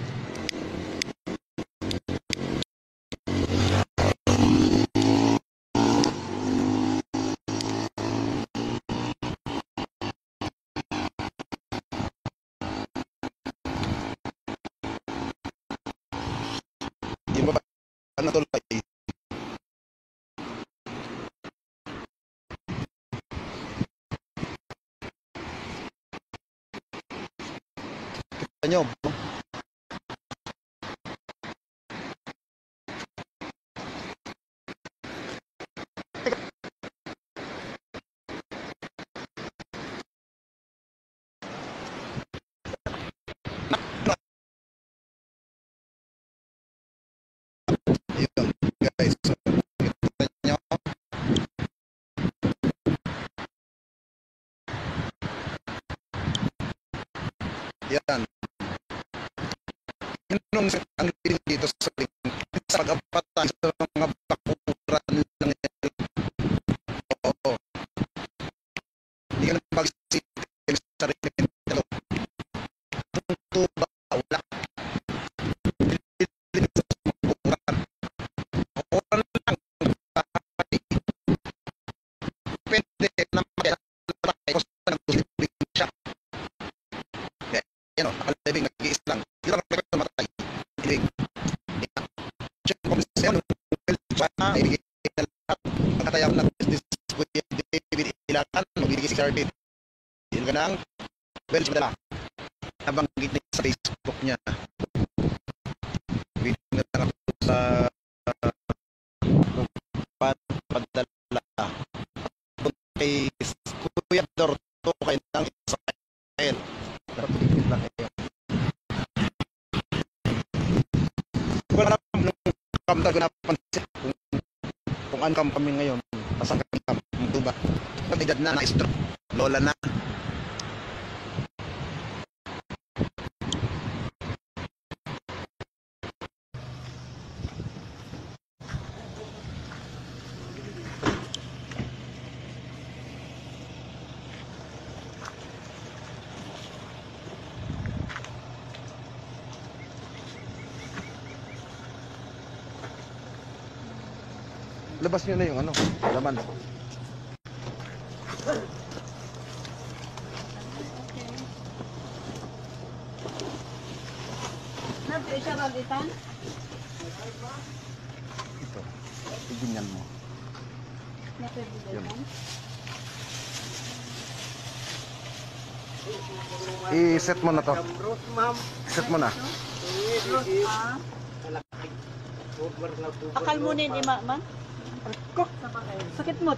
Yung baba, ano to lagi? Kita nyo, guys, so, kita nyo. Yan. Yun ang leading dito sa pag-apatan sa mga bakuran lang yan. Oo. Hindi ka na mag-isipin sa sarili nito. Kung tuba, wala. Leading sa bakuran. Bakuran lang. Pwede na mag-alapay ko sa nag-usipin siya. Yan o, nakalibing nag-iis lang. Yun ang rekwento matay. Ibig. Check ko sa ano. Sana ibigay na lahat. Pagkatayang ng business ko yung David Ilakan. Magbibigay si Carbid. Yun ka nang. Well, siya dala. Nabanggit niya sa Facebook niya. Video na lang ako sa padala. Kay Kuya Dorto kay nang Israel. Napigil lang kayo. Wala nung kamda ko napansin kung ano kami ngayon. Pasang kami tuba. Edad na, na-stroke. Lola na. Labas nyo na yung ano, laman. Nanti siya balitan? Ito, iginyan mo. Yan. I-set mo na to. Set mo na. Akal mo nin ima man? Kok, sakit mo.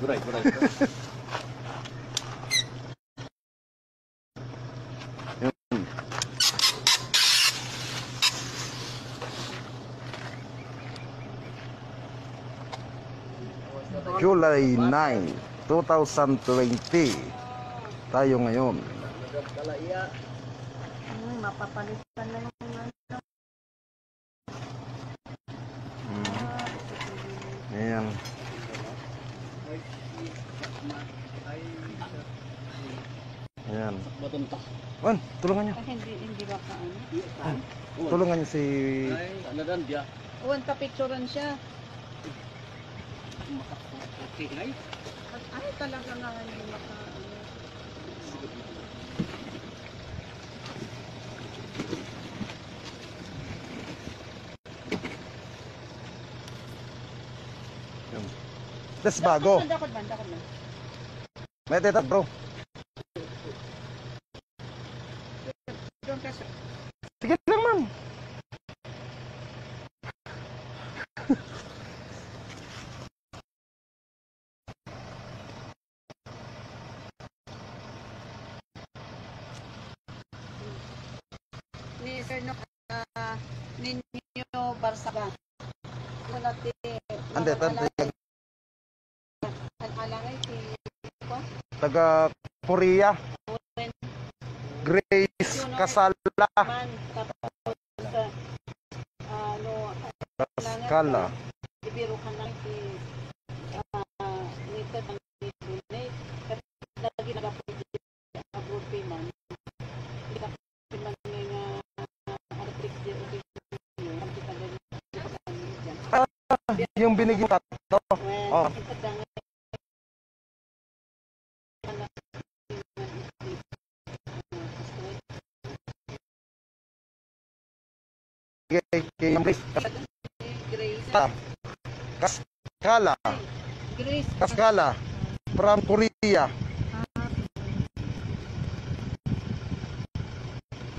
Guray. July 9, 2020. Tayo ngayon. mapapalitan na yung ano. Ayan. Ayan. Wan, tulungan niyo. Hindi ba ka ano? Tulungan niyo si... Uwan, pa-picturean siya. Ay, talaga nga hindi maka... Das bago. Dakot man. May teta bro. Sige lang ma'am. Ni Sir no, Ninyo Barsaga. Ande, Alangay si ko. taga Korea. Grace Casala. Casala. Ibiro ka na si Nita ang donate. Lagi nag-abroad payment. Hindi ka payment nga electric Yung binigyan ka to. Oh. Kay Cascala. Cascala from Korea.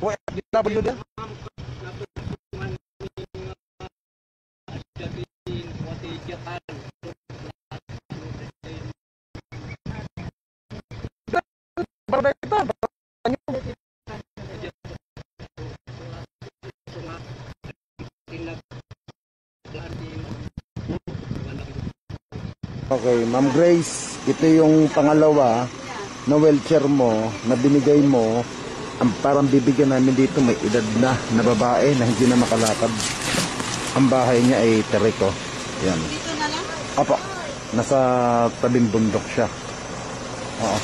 OFW din. Okay, Ma'am Grace, ito yung pangalawa na wheelchair mo na binigay mo. Ang parang bibigyan namin dito may edad na babae na hindi na makalakad. Ang bahay niya ay Terrico. Yan. Dito na lang? Opo, nasa tabing bundok siya. Oo.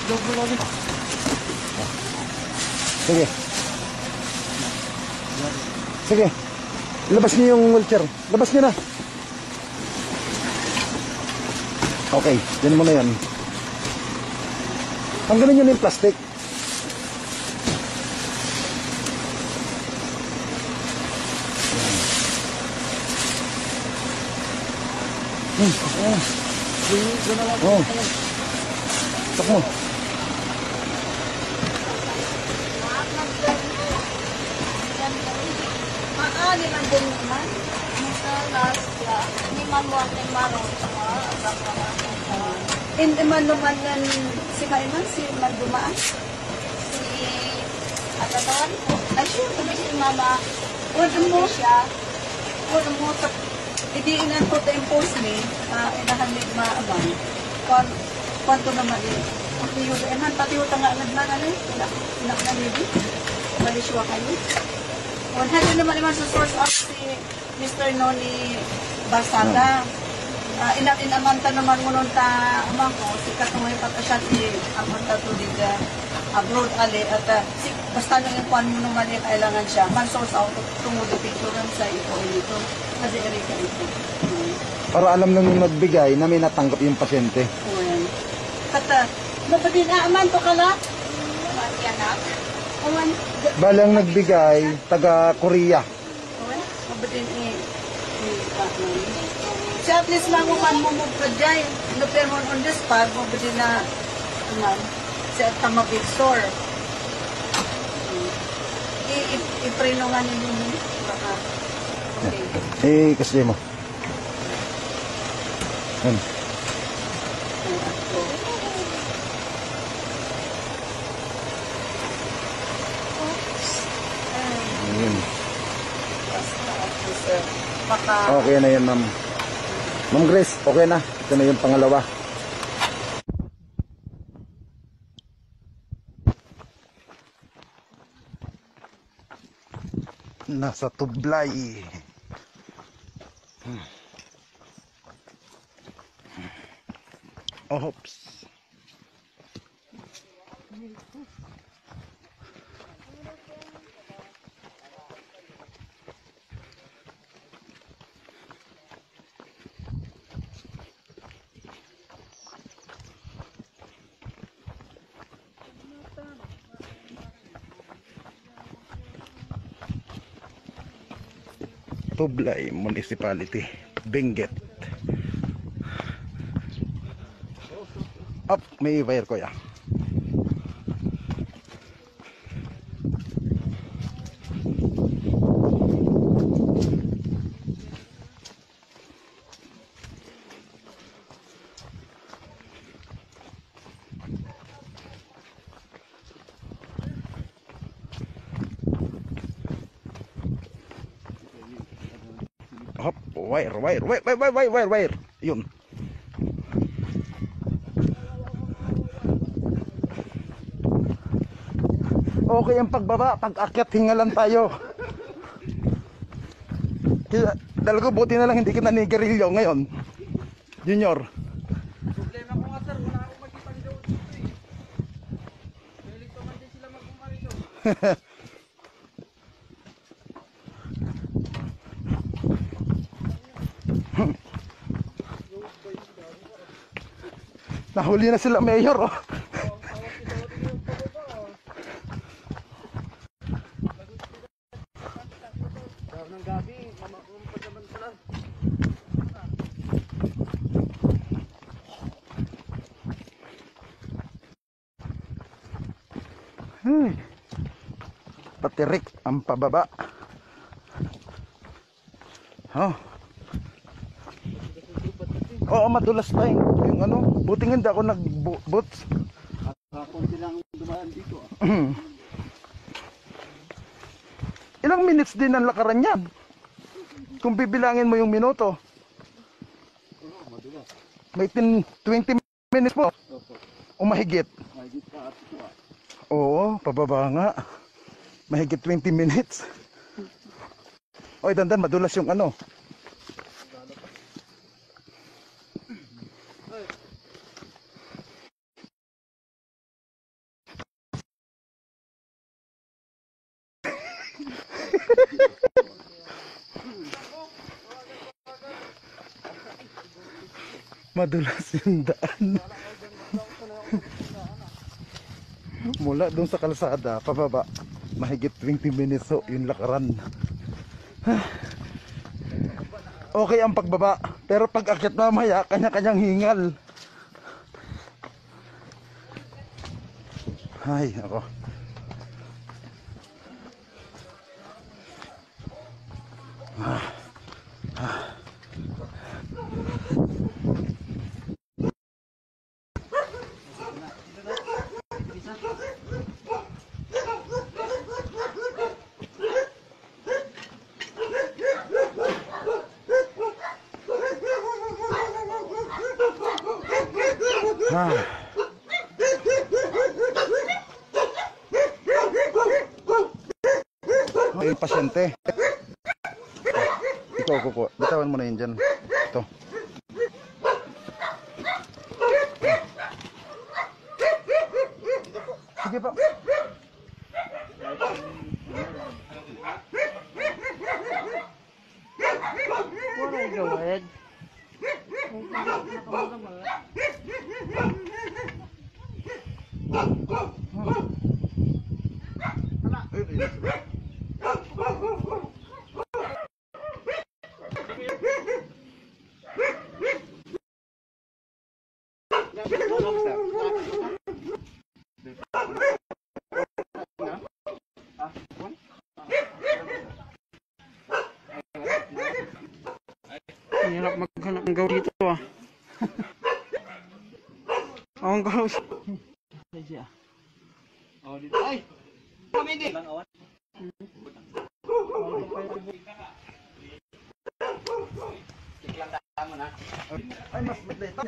Sige. Sige. Labas niyo yung wheelchair. Labas niyo na. Okay, yan mo na yan. Hangganin nyo na yung plastic. Oh. Tak mo. Maali lang din naman. Ni mamuan ng marong hindi man naman yan si Kaiman, si Magdumaan, si Atadon. Ay, sure, kami si Mama. Wala mo siya. Wala mo, hindi inan po to impose me, inahanlig maabang. Kwanto naman eh. Pati yung eman, pati yung tangalan man, ano eh, inak na nili. Baliswa kayo. Wala naman sa source of si Mr. Noni Barsaga. Inamanta naman mo nung ko, si Katuloy pata siya si amanta to dito abroad ali at si basta nang yung kuan mo naman kailangan siya man source out tumudo picturean sa ito kasi erika ito. Para alam lang yung nagbigay na may natanggap yung pasyente. Well, kata mabadi na aman to kala? Anak. Balang nagbigay taga Korea. Mabadi so at least lang kung man mo dyan, no pero on the spot, mo pwede na sa tama big store. I-preno nga ninyo mo. Baka, okay. Kasi mo. Yan. Okay na yan, ma'am. Ma'am Grace, okay na. Ito na yung pangalawa. nasa Tublay. Oops. Tublay Municipality, Benguet. Up, may wire ko ya. Hop, wire. Yun. Okay ang pagbaba, pag-akyat hingalan tayo. Kaya, dalago buti na lang hindi ka nanigarilyo ngayon. Junior. Problema ko nga sir, wala akong magkipaligaw dito eh. Pilit pa man din sila magpumarito. Nahuli na sila mayor oh. Ng gabi, mamakumpad naman sila. Patirik ang pababa. Oh. Oo, madulas pa yung ano. Buti nga hindi ako nag-boots. Kapon silang dumaan dito ah. Ilang minutes din ang lakaran yan? Kung bibilangin mo yung minuto. May 20 minutes po. O mahigit? Mahigit ka at ito ah. Oo, pababa nga. Mahigit 20 minutes. Oy, dandan, madulas yung ano. Madulas yung daan. Mula doon sa kalsada pababa mahigit 20 minutes so yung lakaran. Okay ang pagbaba pero pag akyat mamaya kanya-kanyang hingal. Ay ako. Ay, pasyente. Ikaw, kuko. Bitawan mo na yun dyan. Ito. Sige pa. Wala gawad. Hirap maghanap ng gaw dito ah. Ang gaw. Oh, dito. Ay! Kami din. Ay, mas dito.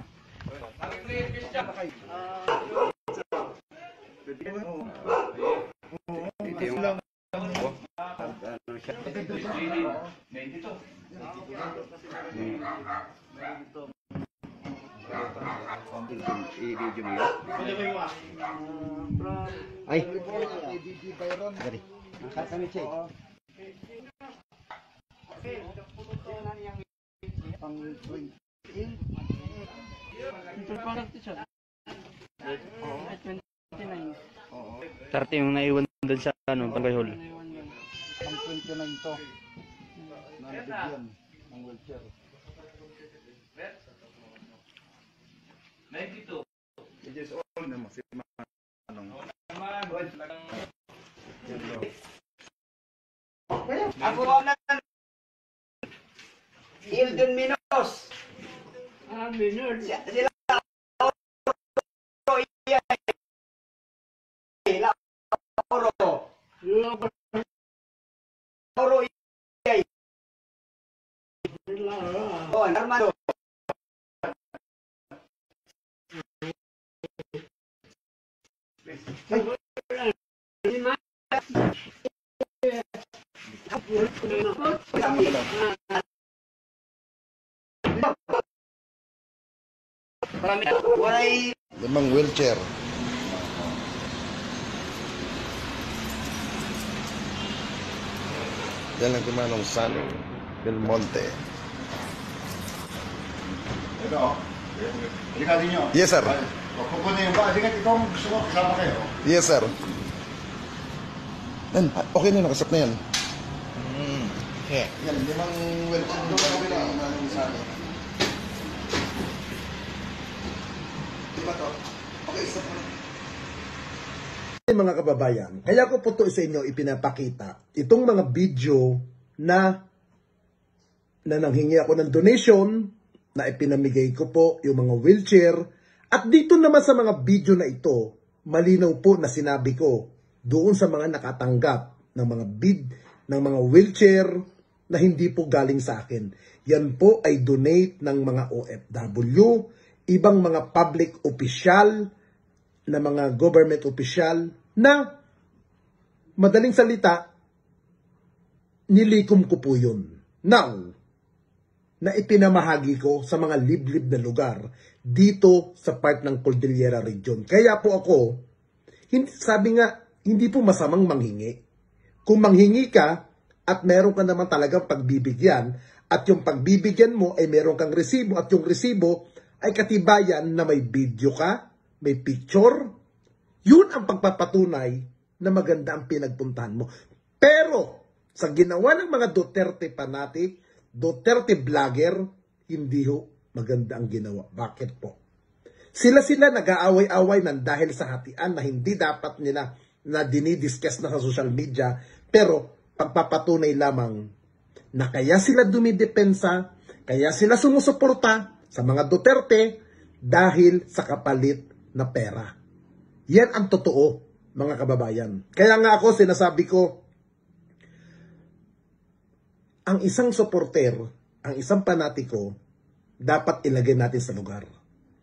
I-video mo yun? Ay! Dari. Kami check. Pang 20. 30 yung naiwan doon sa Pangayhol. Pang 29 to. Nalabigyan ng wheelchair. It is all naman si Manong. Ako na Hildon Minos. Minos. Sila Lauro Iyay. Oh, Armando. Limang wheelchair. Yan ang kumanong San Del Monte. Ito, delikado nyo. Yes, sir. Kukunin yung ba? Tingnan, ikaw gusto ko kasama kayo. Yes, sir. Yan, okay na, nakasap na yan. Yeah. Yan, limang wheelchair yung kumanong San. Diba to? Okay, stop mo na. Mga kababayan, kaya ko po ito sa inyo ipinapakita itong mga video na nanghingi ako ng donation na ipinamigay ko po yung mga wheelchair, at dito naman sa mga video na ito malinaw po na sinabi ko doon sa mga nakatanggap ng mga ng mga wheelchair na hindi po galing sa akin. Yan po ay donate ng mga OFW, ibang mga public official na mga government official na madaling salita, nilikom ko po yun. Now, na ipinamahagi ko sa mga liblib na lugar dito sa part ng Cordillera Region. Kaya po ako, sabi nga, hindi po masamang manghingi. Kung manghingi ka at meron ka naman talagang pagbibigyan at yung pagbibigyan mo ay meron kang resibo at yung resibo ay katibayan na may video ka, may picture, yun ang pagpapatunay na maganda ang pinagpuntahan mo. Pero, sa ginawa ng mga Duterte fanatic, Duterte vlogger, hindi ho maganda ang ginawa. Bakit po? Sila nag-aaway-away ng dahil sa hatian na hindi dapat nila na dinidiscuss na sa social media, pero pagpapatunay lamang na kaya sila dumidepensa, kaya sila sumusuporta sa mga Duterte dahil sa kapalit na pera. Yan ang totoo, mga kababayan. Kaya nga ako sinasabi ko, ang isang supporter, ang isang panatiko, dapat ilagay natin sa lugar.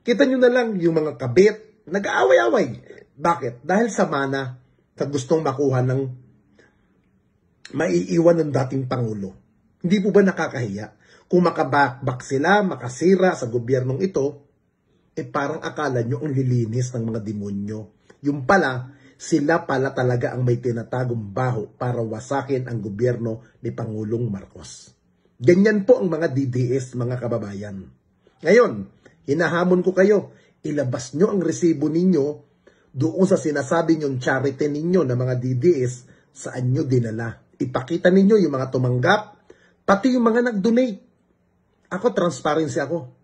Kita nyo na lang yung mga kabit, nag-aaway-away. Bakit? Dahil sa mana, sa gustong makuha ng maiiwan ng dating Pangulo. Hindi po ba nakakahiya? Kung makabakbak sila, makasira sa gobyernong ito, parang akala nyo ang lilinis ng mga demonyo. Yung pala, sila pala talaga ang may tinatagong baho para wasakin ang gobyerno ni Pangulong Marcos. Ganyan po ang mga DDS, mga kababayan. Ngayon, hinahamon ko kayo, ilabas nyo ang resibo ninyo doon sa sinasabi nyong charity ninyo na mga DDS, saan nyo dinala. Ipakita ninyo yung mga tumanggap, pati yung mga nag-donate. Ako, transparency ako.